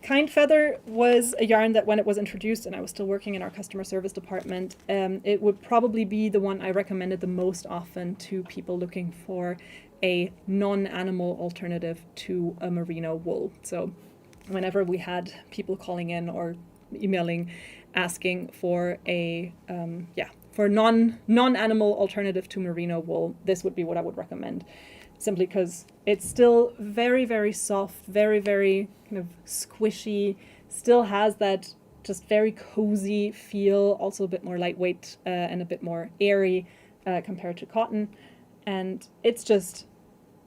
Kind Feather was a yarn that when it was introduced and I was still working in our customer service department, it would probably be the one I recommended the most often to people looking for a non-animal alternative to a merino wool. So whenever we had people calling in or emailing asking for a for non-animal alternative to merino wool, this would be what I would recommend, simply because it's still very, very soft, very, very kind of squishy, still has that just very cozy feel, also a bit more lightweight and a bit more airy compared to cotton. And it's just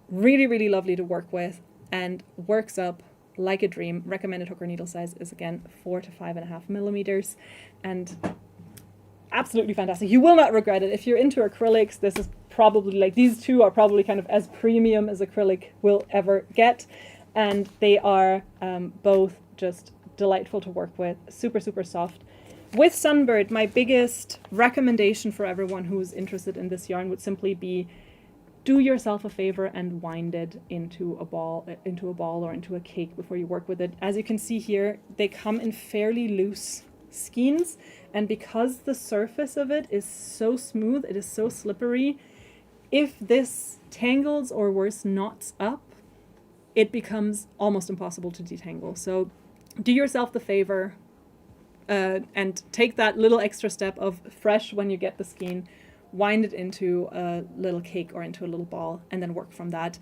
really, really lovely to work with and works up like a dream. Recommended hook or needle size is again 4 to 5.5 millimeters, and absolutely fantastic. You will not regret it. If you're into acrylics, this is probably, like, these two are probably kind of as premium as acrylic will ever get. and they are both just delightful to work with, super, super soft. With Sunbird, my biggest recommendation for everyone who's interested in this yarn would simply be do yourself a favor and wind it into a ball or into a cake before you work with it. As you can see here, they come in fairly loose skeins, and because the surface of it is so smooth, it is so slippery, if this tangles or worse knots up, it becomes almost impossible to detangle. So do yourself the favor and take that little extra step of fresh when you get the skein, wind it into a little cake or into a little ball, and then work from that.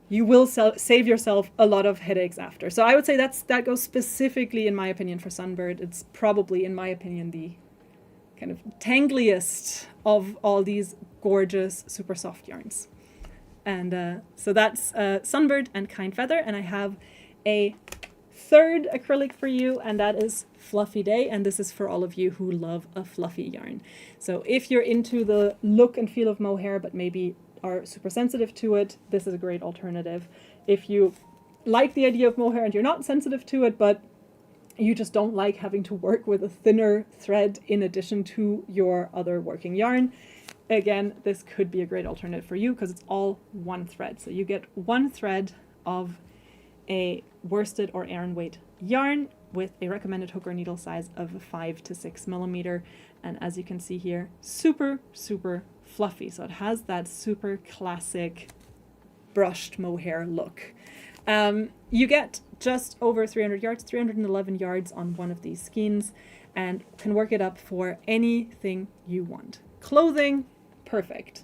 You will save yourself a lot of headaches after. So I would say that goes specifically, in my opinion, for Sunbird. It's probably, in my opinion, the kind of tangliest of all these gorgeous, super soft yarns. And so that's Sunbird and Kind Feather. And I have a third acrylic for you, and that is Fluffy Day, and this is for all of you who love a fluffy yarn. So if you're into the look and feel of mohair but maybe are super sensitive to it, this is a great alternative. If you like the idea of mohair and you're not sensitive to it but you just don't like having to work with a thinner thread in addition to your other working yarn, again, this could be a great alternative for you because it's all one thread. So you get one thread of a worsted or Aran weight yarn with a recommended hook or needle size of 5 to 6 millimeter. And as you can see here, super, super fluffy. So it has that super classic brushed mohair look. You get just over 300 yards, 311 yards on one of these skeins, and can work it up for anything you want. Clothing, perfect.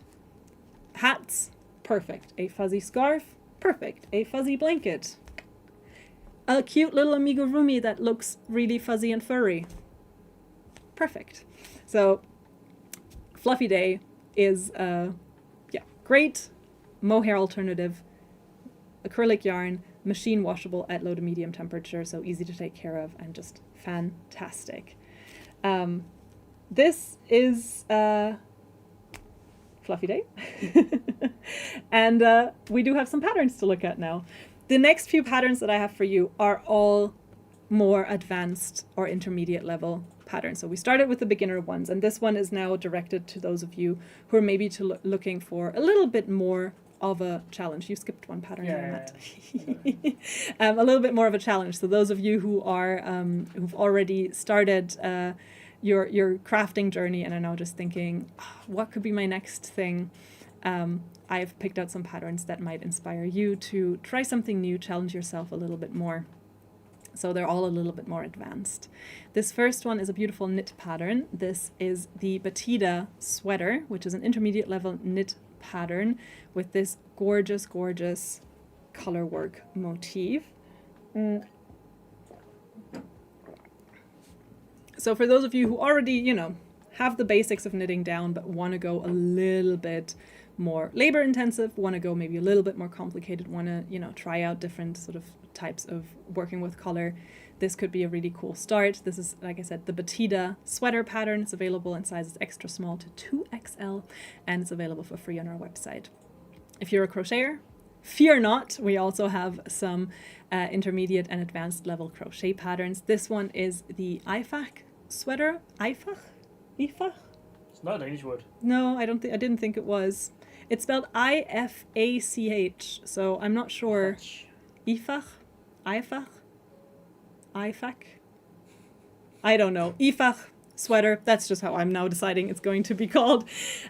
Hats, perfect. A fuzzy scarf, perfect. A fuzzy blanket. A cute little amigurumi that looks really fuzzy and furry. Perfect. So Fluffy Day is great mohair alternative, acrylic yarn, machine washable at low to medium temperature, so easy to take care of and just fantastic. This is Fluffy Day. And we do have some patterns to look at now. The next few patterns that I have for you are all more advanced or intermediate level patterns. So we started with the beginner ones, and this one is now directed to those of you who are maybe looking for a little bit more of a challenge. You skipped one pattern there, Matt. A little bit more of a challenge. So those of you who are who've already started your crafting journey and are now just thinking, what could be my next thing? I've picked out some patterns that might inspire you to try something new, challenge yourself a little bit more. So they're all a little bit more advanced. This first one is a beautiful knit pattern. This is the Batida sweater, which is an intermediate level knit pattern with this gorgeous, gorgeous color work motif. So for those of you who already, have the basics of knitting down but want to go a little bit more labor intensive, want to go maybe a little bit more complicated, want to, try out different sort of types of working with color, this could be a really cool start. This is, like I said, the Batida sweater pattern. It's available in sizes extra small to 2XL, and it's available for free on our website. If you're a crocheter, fear not, we also have some intermediate and advanced level crochet patterns. This one is the Ifach sweater. Ifach? It's not a Danish word. No, I didn't think it was. It's spelled I-F-A-C-H, so I'm not sure. Ifach? I don't know. Ifach sweater, that's just how I'm now deciding it's going to be called.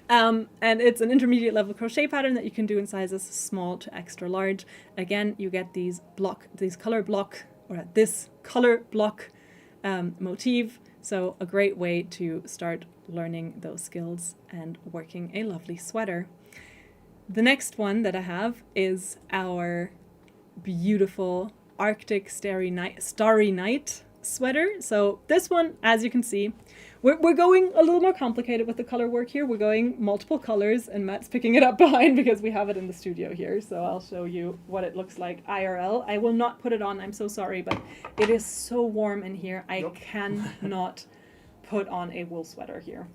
And it's an intermediate level crochet pattern that you can do in sizes small to extra large. Again, you get this color block motif. So a great way to start learning those skills and working a lovely sweater. The next one that I have is our beautiful Arctic Starry Night sweater. So this one, as you can see, we're going a little more complicated with the color work here. We're going multiple colors, and Matt's picking it up behind because we have it in the studio here. So I'll show you what it looks like IRL. I will not put it on, I'm so sorry, but it is so warm in here. I cannot put on a wool sweater here.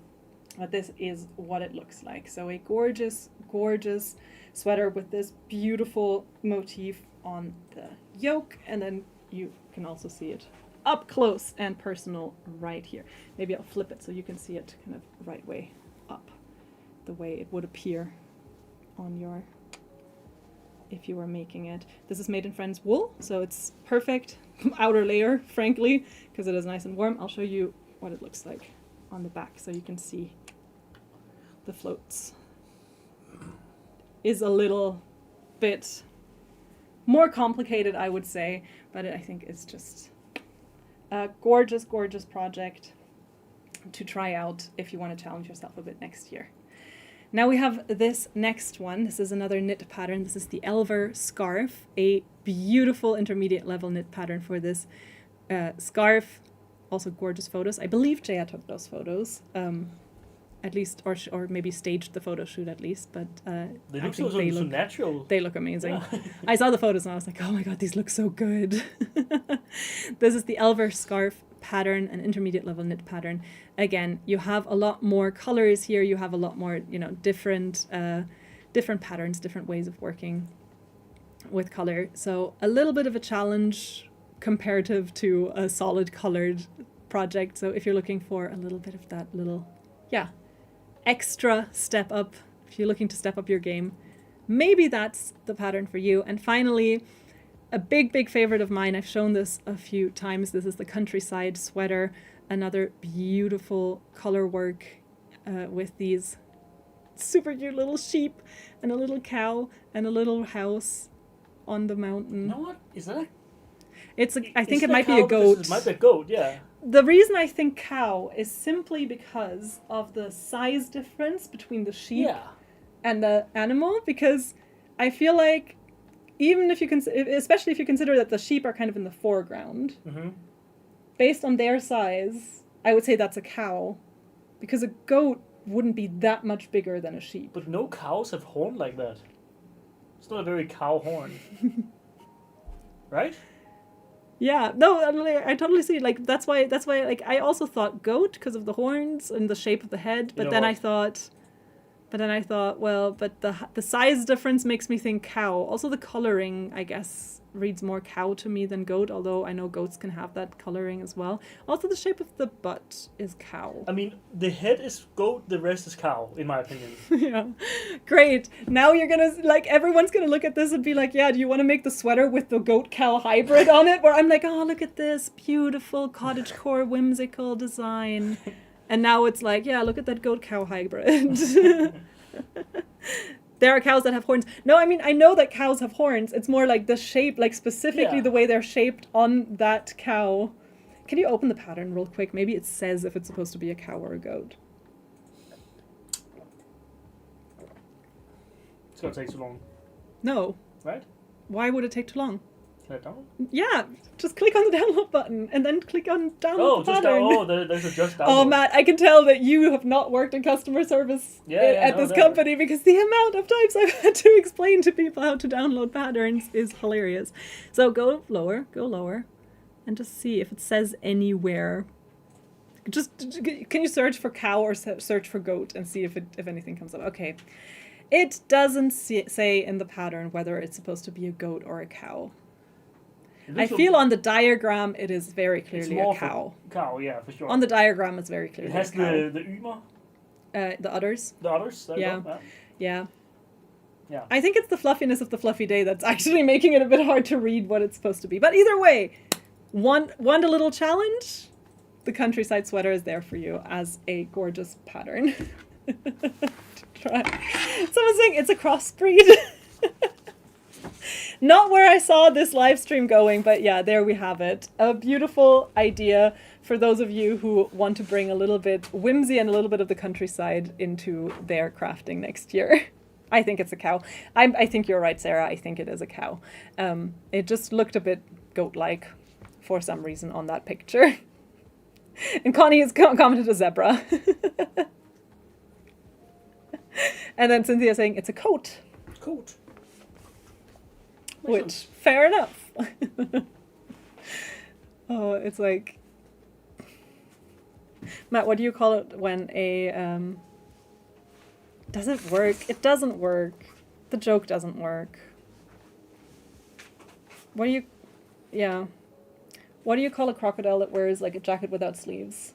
But this is what it looks like. So a gorgeous, gorgeous sweater with this beautiful motif on the yoke, and then you can also see it up close and personal right here. Maybe I'll flip it so you can see it kind of right way up, the way it would appear on your, if you were making it. This is made in Friends wool, so it's perfect outer layer, frankly, because it is nice and warm. I'll show you what it looks like on the back so you can see the floats. Is a little bit more complicated, I would say, but I think it's just a gorgeous, gorgeous project to try out if you want to challenge yourself a bit next year. Now we have this next one. This is another knit pattern. This is the Elver scarf, a beautiful intermediate level knit pattern for this scarf. Also gorgeous photos. I believe Jaya took those photos, at least, or maybe staged the photo shoot at least. But they look so natural. They look amazing. Yeah. I saw the photos and I was like, oh my god, these look so good. This is the Elver scarf pattern, an intermediate level knit pattern. Again, you have a lot more colors here. You have a lot more, different patterns, different ways of working with color. So a little bit of a challenge comparative to a solid colored project. So if you're looking for a little bit of that little, extra step up, if you're looking to step up your game, maybe that's the pattern for you. And finally, a big, big favorite of mine, I've shown this a few times, this is the Countryside sweater, another beautiful color work with these super cute little sheep and a little cow and a little house on the mountain. You know what? Is that I think it might be a goat. It might be a goat, yeah. The reason I think cow is simply because of the size difference between the sheep and the animal, because I feel like even if you especially if you consider that the sheep are kind of in the foreground, based on their size, I would say that's a cow, because a goat wouldn't be that much bigger than a sheep. But no cows have horn like that. It's not a very cow horn. Right? Yeah, no, I totally see. Like that's why. Like I also thought goat because of the horns and the shape of the head. But then I thought, well, but the size difference makes me think cow. Also, the coloring, I guess, reads more cow to me than goat. Although I know goats can have that coloring as well. Also, the shape of the butt is cow. I mean, the head is goat, the rest is cow, in my opinion. Yeah, great. Now you're gonna everyone's gonna look at this and be like, yeah, do you want to make the sweater with the goat cow hybrid on it? Where I'm like, oh, look at this beautiful cottagecore whimsical design. And now it's like, yeah, look at that goat cow hybrid. There are cows that have horns. No, I mean, I know that cows have horns. It's more like the shape, like specifically the way they're shaped on that cow. Can you open the pattern real quick? Maybe it says if it's supposed to be a cow or a goat. It's going to take too long. No. Right? Why would it take too long? Can I download? Yeah, just click on the download button and then click on download the pattern. There's a just download. Oh, Matt, I can tell that you have not worked in customer service at this company, because the amount of times I've had to explain to people how to download patterns is hilarious. So go lower, and just see if it says anywhere. Can you search for cow or search for goat and see if anything comes up? Okay. It doesn't say in the pattern whether it's supposed to be a goat or a cow. I feel on the diagram it is very clearly a cow. Cow, yeah, for sure. On the diagram it's very clearly it has a cow. the llama. The udders. The udders? Yeah. I think it's the fluffiness of the fluffy day that's actually making it a bit hard to read what it's supposed to be. But either way, want a little challenge? The Countryside sweater is there for you as a gorgeous pattern. Try. Someone's saying it's a crossbreed. Not where I saw this live stream going, but yeah, there we have it. A beautiful idea for those of you who want to bring a little bit whimsy and a little bit of the countryside into their crafting next year. I think it's a cow. I think you're right, Sarah. I think it is a cow. It just looked a bit goat-like for some reason on that picture. And Connie has commented a zebra. And then Cynthia saying it's a coat. Coat. Which, fair enough. Oh, it's like... Matt, what do you call it when a... Doesn't work. It doesn't work. The joke doesn't work. What do you, yeah. What do you call a crocodile that wears like a jacket without sleeves?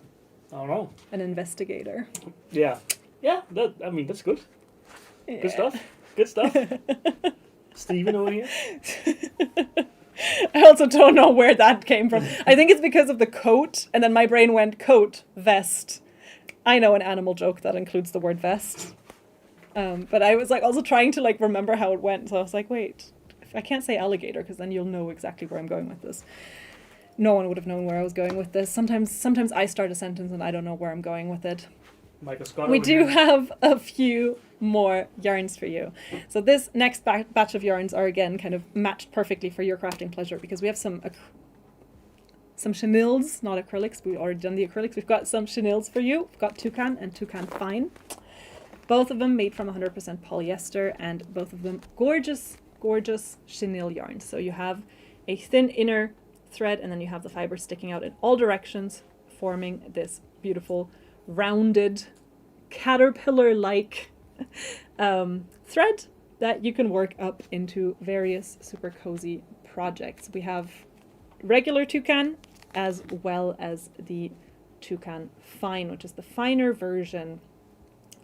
I don't know. An investigator. Yeah. Yeah, that's good. Yeah. Good stuff. Good stuff. Steven over here. I also don't know where that came from. I think it's because of the coat, and then my brain went coat, vest. I know an animal joke that includes the word vest. But I was like also trying to like remember how it went, so I was like, wait, I can't say alligator because then you'll know exactly where I'm going with this. No one would have known where I was going with this. Sometimes I start a sentence and I don't know where I'm going with it. Michael Scott. We over do here. have a few more yarns for you. So this next batch of yarns are again kind of matched perfectly for your crafting pleasure because we have some chenilles, not acrylics. We've already done the acrylics. We've got some chenilles for you. We've got toucan and toucan fine. Both of them made from 100% polyester and both of them gorgeous, gorgeous chenille yarns. So you have a thin inner thread and then you have the fiber sticking out in all directions, forming this beautiful rounded caterpillar-like thread that you can work up into various super cozy projects. We have regular toucan as well as the toucan fine, which is the finer version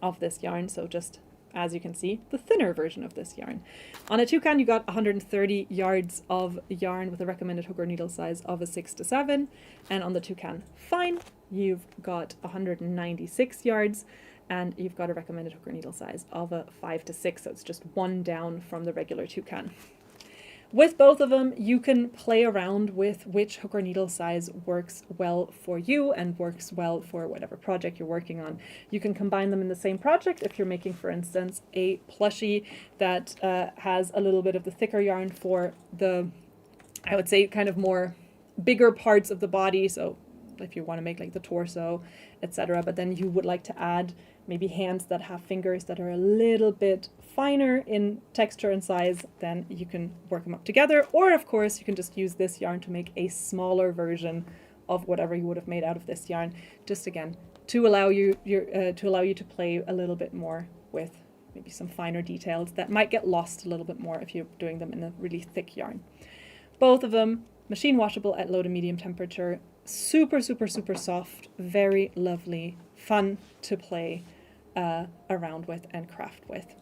of this yarn. So just as you can see, the thinner version of this yarn. On a toucan, you got 130 yards of yarn with a recommended hook or needle size of a 6 to 7. And on the toucan fine, you've got 196 yards and you've got a recommended hook or needle size of a 5 to 6. So it's just one down from the regular toucan. With both of them, you can play around with which hook or needle size works well for you and works well for whatever project you're working on. You can combine them in the same project if you're making, for instance, a plushie that has a little bit of the thicker yarn for the, I would say, kind of more bigger parts of the body. So if you want to make like the torso, etc. But then you would like to add maybe hands that have fingers that are a little bit finer in texture and size, then you can work them up together. Or of course, you can just use this yarn to make a smaller version of whatever you would have made out of this yarn. Just again, to allow you to play a little bit more with maybe some finer details that might get lost a little bit more if you're doing them in a really thick yarn. Both of them machine washable at low to medium temperature. Super, super, super soft, very lovely, fun to play around with and craft with.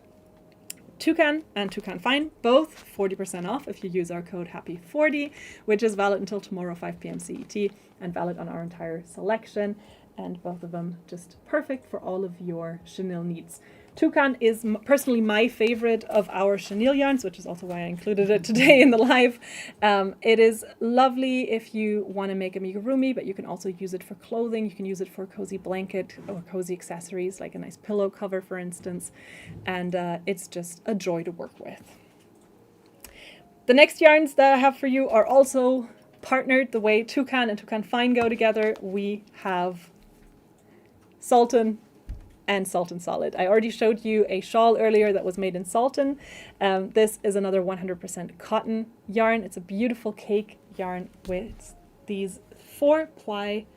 Toucan and Toucan Fine, both 40% off if you use our code HAPPY40, which is valid until tomorrow 5 p.m. CET and valid on our entire selection. And both of them just perfect for all of your chenille needs. Toucan is personally my favorite of our chenille yarns, which is also why I included it today in the live. It is lovely if you want to make amigurumi, but you can also use it for clothing. You can use it for a cozy blanket or cozy accessories, like a nice pillow cover, for instance. And it's just a joy to work with. The next yarns that I have for you are also partnered the way Toucan and Toucan Fine go together. We have Sultan and Sultan Solid. I already showed you a shawl earlier that was made in Sultan. This is another 100% cotton yarn. It's a beautiful cake yarn with these 4 plies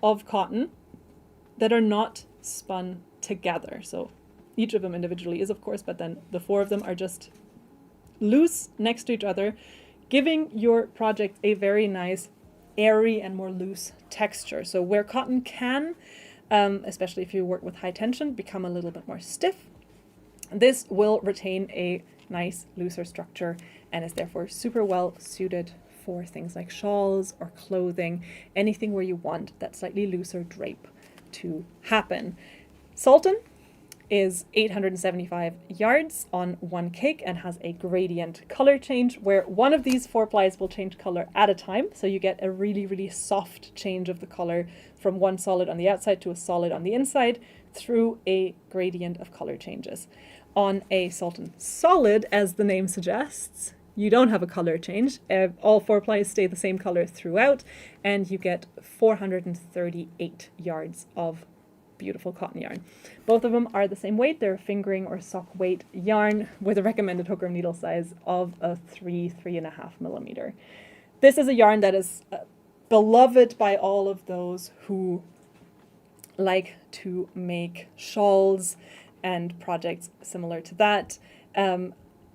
of cotton that are not spun together. So each of them individually is, of course, but then the 4 of them are just loose next to each other, giving your project a very nice airy and more loose texture. So where cotton can, especially if you work with high tension, become a little bit more stiff, this will retain a nice looser structure and is therefore super well suited for things like shawls or clothing, anything where you want that slightly looser drape to happen. Sultan is 875 yards on 1 cake and has a gradient color change where one of these 4 plies will change color at a time. So you get a really, really soft change of the color from one solid on the outside to a solid on the inside through a gradient of color changes. On a Sultan Solid, as the name suggests, you don't have a color change. All 4 plies stay the same color throughout and you get 438 yards of beautiful cotton yarn. Both of them are the same weight. They're fingering or sock weight yarn with a recommended hook or needle size of a 3.5 millimeter. This is a yarn that is beloved by all of those who like to make shawls and projects similar to that.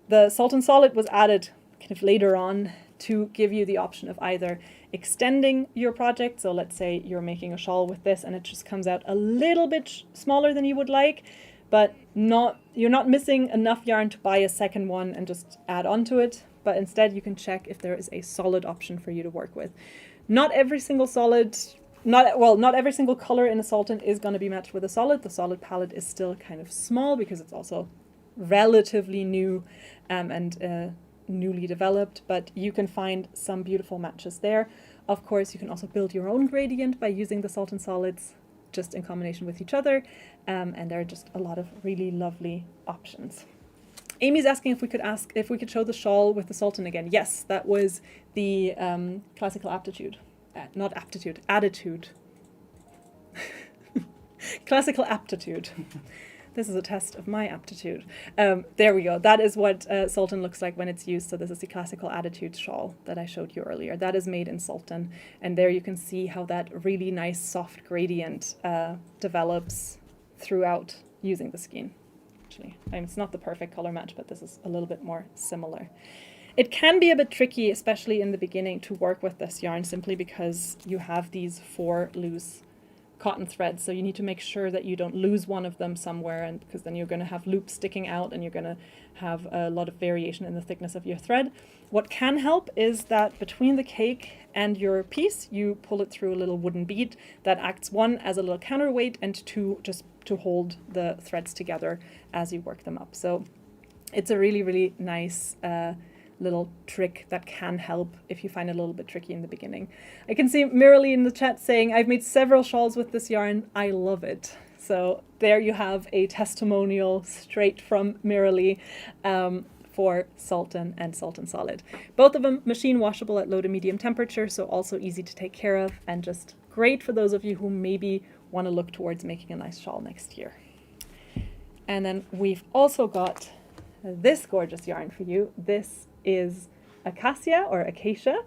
The Salt and Solid was added kind of later on to give you the option of either extending your project. So let's say you're making a shawl with this and it just comes out a little bit smaller than you would like, but you're not missing enough yarn to buy a second one and just add onto it. But instead you can check if there is a solid option for you to work with. Not every single solid, not every single color in a Sultan is going to be matched with a solid. The solid palette is still kind of small because it's also relatively new and newly developed, but you can find some beautiful matches there. Of course, you can also build your own gradient by using the Sultan solids just in combination with each other, and there are just a lot of really lovely options. Amy's asking if we could show the shawl with the Sultan again. Yes, that was the classical attitude. Classical aptitude. This is a test of my aptitude. There we go. That is what Sultan looks like when it's used. So this is the classical attitude shawl that I showed you earlier. That is made in Sultan. And there you can see how that really nice soft gradient develops throughout using the skein. Actually, it's not the perfect color match, but this is a little bit more similar. It can be a bit tricky, especially in the beginning, to work with this yarn simply because you have these 4 loose cotton threads, so you need to make sure that you don't lose one of them somewhere, and because then you're going to have loops sticking out and you're going to have a lot of variation in the thickness of your thread. What can help is that between the cake and your piece you pull it through a little wooden bead that acts, 1, as a little counterweight, and 2, just to hold the threads together as you work them up. So it's a really, really nice little trick that can help if you find it a little bit tricky in the beginning. I can see Miralee in the chat saying, I've made several shawls with this yarn. I love it. So there you have a testimonial straight from Miralee for Sultan and Sultan Solid. Both of them machine washable at low to medium temperature, so also easy to take care of and just great for those of you who maybe want to look towards making a nice shawl next year. And then we've also got this gorgeous yarn for you. This is acacia or acacia.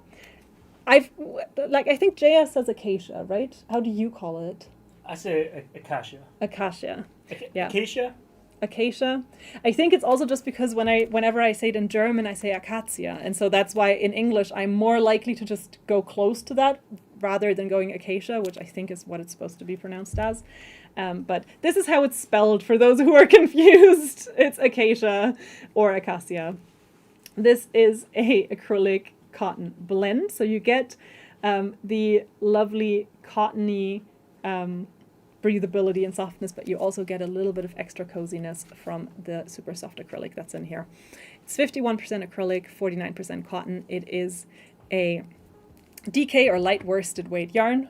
I think JS says acacia, right? How do you call it? I say acacia. Acacia. Yeah. Acacia? Acacia. I think it's also just because whenever I say it in German, I say acacia. And so that's why in English, I'm more likely to just go close to that rather than going acacia, which I think is what it's supposed to be pronounced as. But this is how it's spelled for those who are confused. It's acacia or acacia. This is a acrylic cotton blend. So you get the lovely cottony breathability and softness, but you also get a little bit of extra coziness from the super soft acrylic that's in here. It's 51% acrylic, 49% cotton. It is a DK or light worsted weight yarn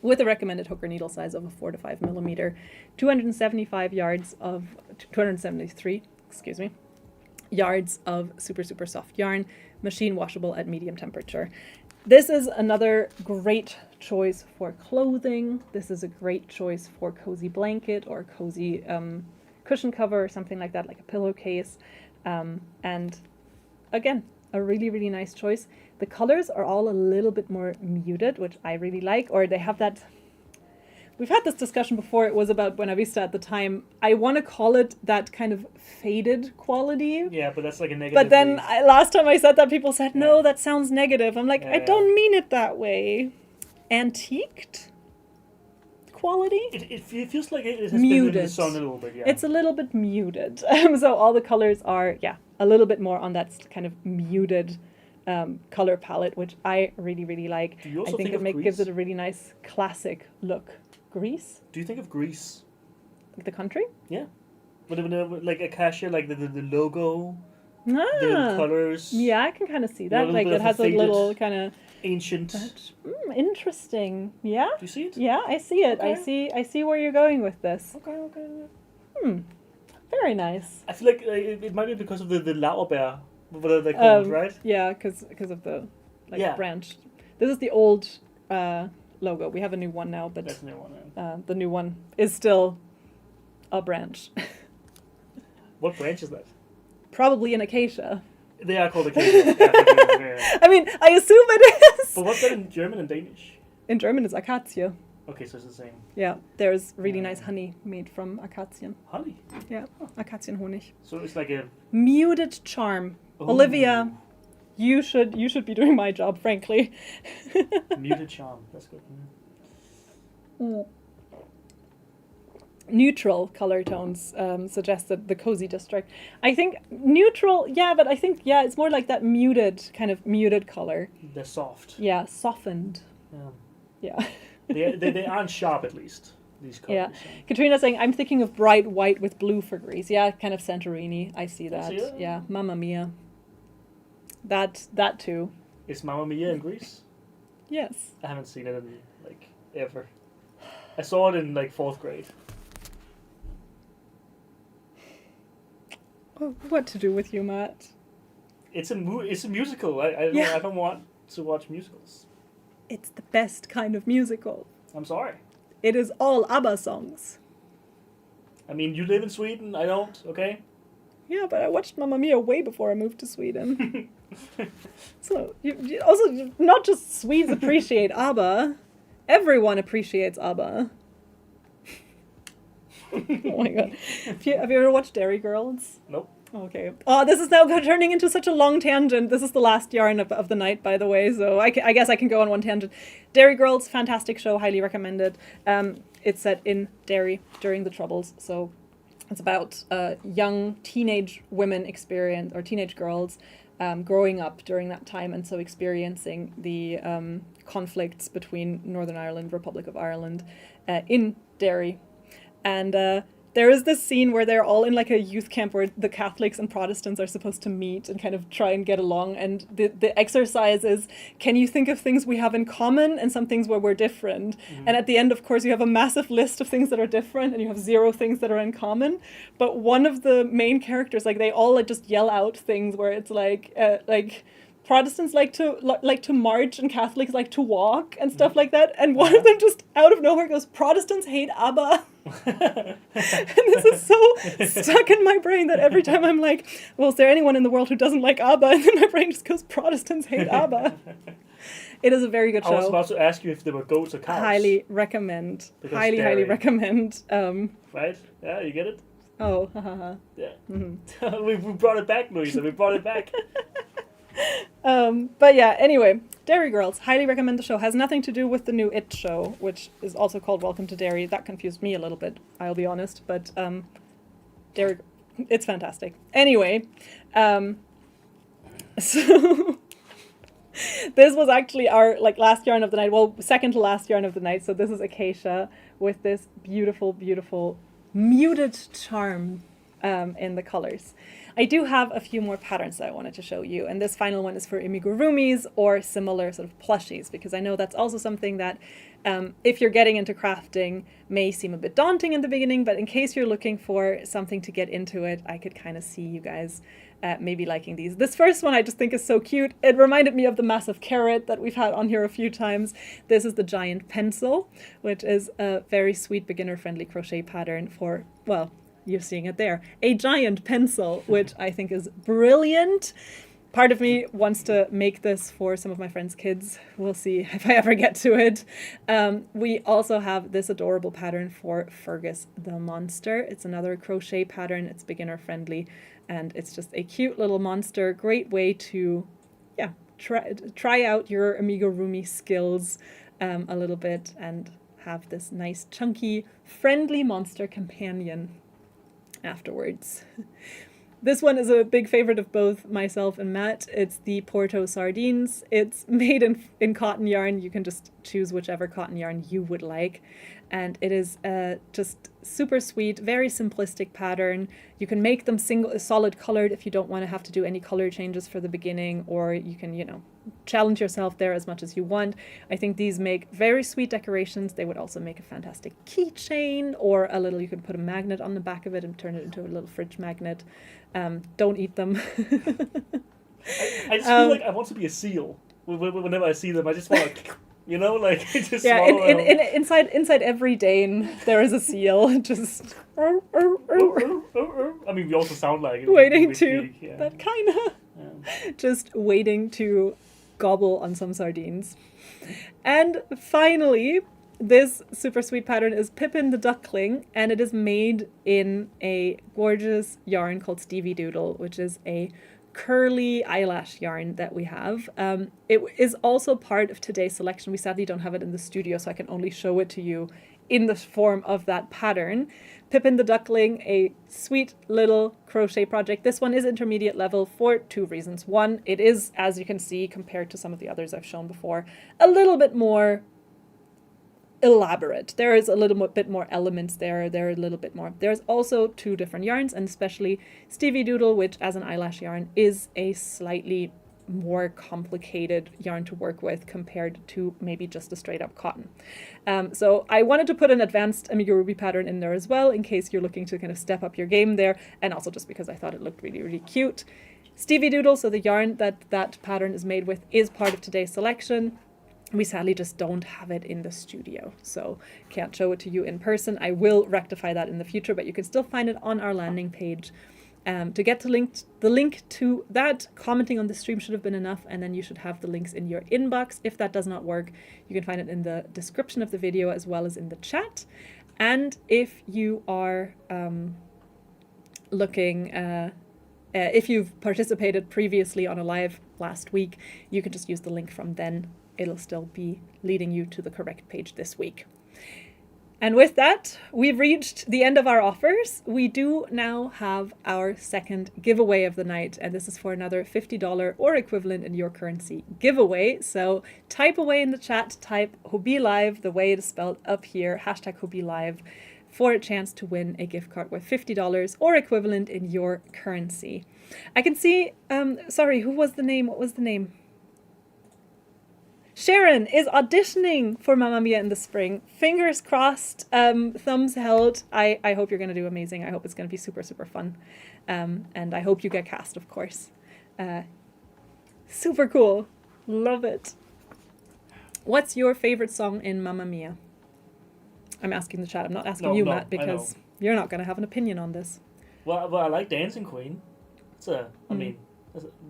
with a recommended hook or needle size of a 4 to 5 millimeter, 273 yards of super, super soft yarn, machine washable at medium temperature. This is another great choice for clothing. This is a great choice for cozy blanket or cozy cushion cover or something like that, like a pillowcase. And again, a really, really nice choice. The colors are all a little bit more muted, which I really like, or they have that... We've had this discussion before. It was about Buena Vista at the time. I want to call it that kind of faded quality. Yeah, but that's like a negative. But then last time I said that, people said, no, that sounds negative. I'm like, I don't mean it that way. Antiqued quality? It feels like it has muted. been in the sun a little bit, yeah. It's a little bit muted. So all the colors are, a little bit more on that kind of muted color palette, which I really, really like. Do you also I think think it gives it a really nice classic look. Greece? Do you think of Greece? Like the country? Yeah. But like acacia, like the logo, the colors. Yeah, I can kind of see that. Like it has a little kind of ancient. Interesting. Yeah. Do you see it? Yeah, I see it. Okay. I see where you're going with this. Okay. Very nice. I feel like it might be because of the lauerbeer, what are they called, right? Yeah, because of the branch. This is the old logo. We have a new one now, but that's a new one, yeah. The new one is still a branch. What branch is that? Probably an acacia. They are called acacia. Yeah. I mean, I assume it is. But what's that in German and Danish? In German, it's Akazie. Okay, so it's the same. Yeah, there's really nice honey made from Akazien. Honey? Yeah, Akazienhonig. So it's like a... Muted charm. Ooh. Olivia, you should be doing my job, frankly. Muted charm. That's good. Neutral color tones suggested the cozy district. I think neutral, but I think, it's more like that muted color. They're soft. Yeah, softened. Yeah. Yeah. they aren't sharp, at least, these colors. Yeah. Katrina's saying, I'm thinking of bright white with blue for Greece. Yeah, kind of Santorini. I see that. See it? Yeah, Mamma Mia. That too. Is Mamma Mia in Greece? Yes. I haven't seen it in, like, ever. I saw it in, like, 4th grade. What to do with you, Matt? It's a musical. I don't want to watch musicals. It's the best kind of musical. I'm sorry. It is all ABBA songs. I mean, you live in Sweden. I don't. Okay. Yeah, but I watched Mamma Mia way before I moved to Sweden. So you also, not just Swedes appreciate ABBA. Everyone appreciates ABBA. Oh my god. Have you ever watched Dairy Girls? Nope. Okay. Oh, this is now turning into such a long tangent. This is the last yarn of the night, by the way, so I guess I can go on one tangent. Dairy Girls, fantastic show, highly recommended. It's set in Derry during the Troubles, so it's about young teenage women or teenage girls growing up during that time, and so experiencing the conflicts between Northern Ireland, Republic of Ireland, in Derry. And there is this scene where they're all in like a youth camp where the Catholics and Protestants are supposed to meet and kind of try and get along. And the exercise is, can you think of things we have in common and some things where we're different? Mm-hmm. And at the end, of course, you have a massive list of things that are different and you have 0 things that are in common. But one of the main characters, like they all like just yell out things where it's like Protestants like to march and Catholics like to walk and stuff like that. And one of them just out of nowhere goes, Protestants hate ABBA. And this is so stuck in my brain that every time I'm like, well, is there anyone in the world who doesn't like ABBA? And then my brain just goes, Protestants hate ABBA. It is a very good show. I was about to ask you if there were goats or cows. Highly recommend. Because highly recommend. Right? Yeah, you get it? Oh, haha. Yeah. Mm-hmm. we brought it back, Louisa. We brought it back. But yeah, anyway, Dairy Girls, highly recommend the show. Has nothing to do with the new It show, which is also called Welcome to Derry. That confused me a little bit, I'll be honest, but Dairy, it's fantastic. Anyway, so this was actually our last yarn of the night, well, second to last yarn of the night. So this is Acacia with this beautiful, beautiful muted charm in the colors. I do have a few more patterns that I wanted to show you, and this final one is for amigurumis or similar sort of plushies, because I know that's also something that if you're getting into crafting may seem a bit daunting in the beginning, but in case you're looking for something to get into it, I could kind of see you guys maybe liking these. This first one I just think is so cute. It reminded me of the massive carrot that we've had on here a few times. This is the giant pencil, which is a very sweet beginner-friendly crochet pattern for, well, you're seeing it there, a giant pencil, which I think is brilliant. Part of me wants to make this for some of my friends' kids. We'll see if I ever get to it. We also have this adorable pattern for Fergus the monster. It's another crochet pattern. It's beginner friendly, and it's just a cute little monster. Great way to, try out your amigurumi skills a little bit and have this nice, chunky, friendly monster companion afterwards. This one is a big favorite of both myself and Matt. It's the Porto sardines. It's made in cotton yarn. You can just choose whichever cotton yarn you would like. And it is just super sweet, very simplistic pattern. You can make them solid colored if you don't want to have to do any color changes for the beginning, or you can, challenge yourself there as much as you want. I think these make very sweet decorations. They would also make a fantastic keychain, or you could put a magnet on the back of it and turn it into a little fridge magnet. Don't eat them. I just feel like I want to be a seal. Whenever I see them, I just want to... just inside every Dane there is a seal, just I mean, we also sound like it waiting to that kind of just waiting to gobble on some sardines. And finally, this super sweet pattern is Pippin the Duckling, and it is made in a gorgeous yarn called Stevie Doodle, which is a curly eyelash yarn that we have. It is also part of today's selection. We sadly don't have it in the studio, so I can only show it to you in the form of that pattern. Pippin the Duckling, a sweet little crochet project. This one is intermediate level for two reasons. One, it is, as you can see, compared to some of the others I've shown before, a little bit more elaborate. There is a little bit more elements there. There are a little bit more. There's also two different yarns, and especially Stevie Doodle, which as an eyelash yarn is a slightly more complicated yarn to work with compared to maybe just a straight up cotton. So I wanted to put an advanced Amiga Ruby pattern in there as well, in case you're looking to kind of step up your game there, and also just because I thought it looked really, really cute. Stevie Doodle, so the yarn that pattern is made with, is part of today's selection. We sadly just don't have it in the studio, so can't show it to you in person. I will rectify that in the future, but you can still find it on our landing page. To get the link to that, commenting on the stream should have been enough, and then you should have the links in your inbox. If that does not work, you can find it in the description of the video as well as in the chat. And if you are if you've participated previously on a live last week, you can just use the link from then. It'll still be leading you to the correct page this week. And with that, we've reached the end of our offers. We do now have our second giveaway of the night, and this is for another $50 or equivalent in your currency giveaway. So type away in the chat, type Hobbii Live, the way it is spelled up here, hashtag Hobbii Live, for a chance to win a gift card worth $50 or equivalent in your currency. I can see, sorry, who was the name? What was the name? Sharon is auditioning for Mamma Mia in the spring. Fingers crossed, thumbs held. I hope you're going to do amazing. I hope it's going to be super, super fun. And I hope you get cast, of course. Super cool. Love it. What's your favorite song in Mamma Mia? I'm asking the chat. I'm not asking you, Matt, because you're not going to have an opinion on this. Well, I like Dancing Queen. It's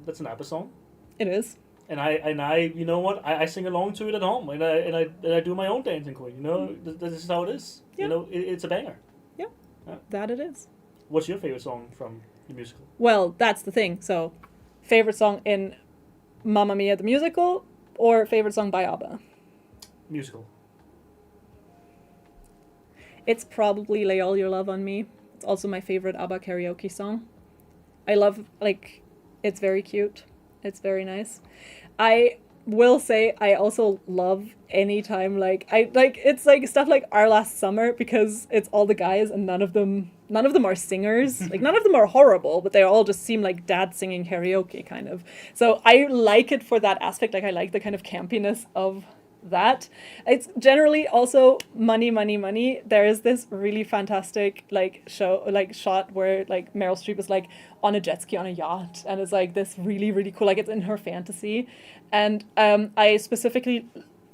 that's an ABBA song. It is. And I, you know what? I sing along to it at home, and I do my own Dancing Queen. You know, this is how it is. Yeah. You know, it's a banger. Yeah, that it is. What's your favorite song from the musical? Well, that's the thing. So, favorite song in Mamma Mia the musical, or favorite song by ABBA? Musical. It's probably Lay All Your Love on Me. It's also my favorite ABBA karaoke song. I love, it's very cute. It's very nice. I will say I also love anytime it's like stuff like Our Last Summer, because it's all the guys and none of them are singers. None of them are horrible, but they all just seem like dad singing karaoke kind of. So I like it for that aspect. I like the kind of campiness of that. It's generally also money. There is this really fantastic shot where Meryl Streep is on a jet ski on a yacht, and it's this really, really cool, it's in her fantasy. And I specifically,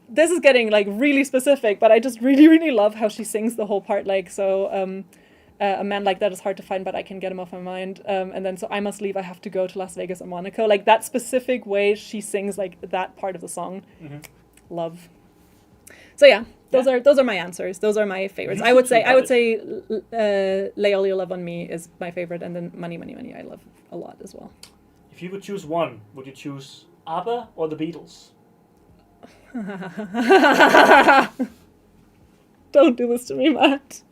this is getting really specific, but I just really, really love how she sings the whole part. A man like that is hard to find, but I can get him off my mind. And then so I must leave, I have to go to Las Vegas and Monaco. That specific way she sings that part of the song. Mm-hmm. Love. So yeah, those are my answers. Those are my favorites. I would say Lay All Your Love on Me is my favorite, and then Money I love a lot as well. If you could choose one, would you choose ABBA or the Beatles? Don't do this to me, Matt.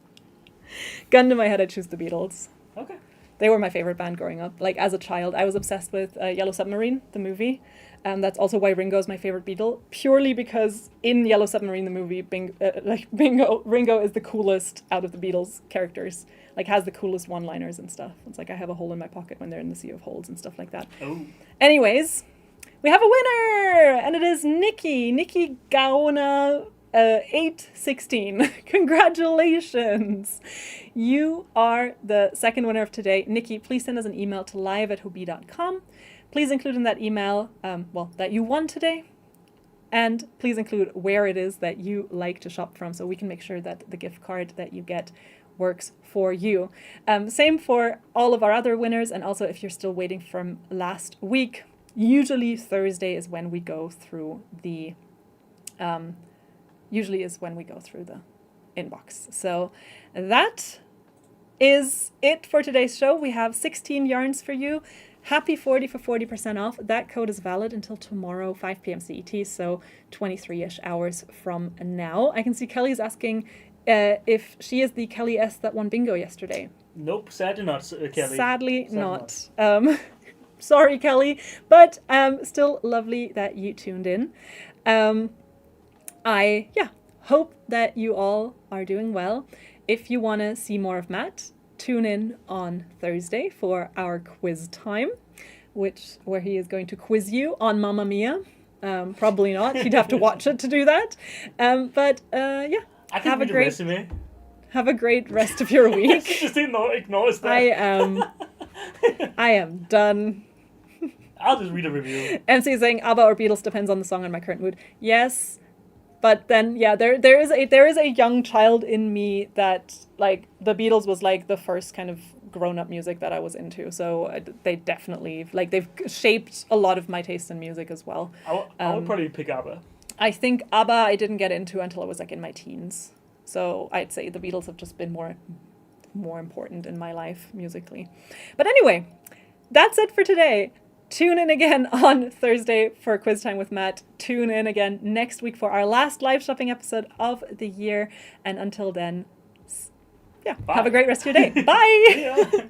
Gun to my head, I'd choose the Beatles. Okay. They were my favorite band growing up. As a child, I was obsessed with Yellow Submarine, the movie. That's also why Ringo's my favorite Beatle, purely because in Yellow Submarine, the movie, Ringo is the coolest out of the Beatles characters. Has the coolest one-liners and stuff. It's I have a hole in my pocket when they're in the sea of holes and stuff like that. Oh. Anyways, we have a winner, and it is Nikki Gauna 816. Congratulations. You are the second winner of today. Nikki, please send us an email to live@hobbii.com. Please include in that email, that you won today. And please include where it is that you like to shop from, so we can make sure that the gift card that you get works for you. Same for all of our other winners. And also, if you're still waiting from last week, usually Thursday is when we go through the usually is when we go through the inbox. So that is it for today's show. We have 16 yarns for you. Happy 40 for 40% off. That code is valid until tomorrow, 5 p.m. CET, so 23-ish hours from now. I can see Kelly's asking if she is the Kelly S that won bingo yesterday. Nope, sadly not, Kelly. Sadly not. Sorry, Kelly, but still lovely that you tuned in. I hope that you all are doing well. If you want to see more of Matt, tune in on Thursday for our quiz time, where he is going to quiz you on Mamma Mia. Probably not. You'd have to watch it to do that. But I can read a resume. Have a great rest of your week. Just acknowledge that. I am done. I'll just read a review. MC is saying ABBA or Beatles depends on the song and my current mood. Yes. But then, there is a young child in me that, like, the Beatles was, like, the first kind of grown-up music that I was into. So they definitely, like, they've shaped a lot of my taste in music as well. I would probably pick ABBA. I think ABBA I didn't get into until I was, like, in my teens. So I'd say the Beatles have just been more important in my life musically. But anyway, that's it for today. Tune in again on Thursday for Quiz Time with Matt. Tune in again next week for our last live shopping episode of the year. And until then, have a great rest of your day. Bye!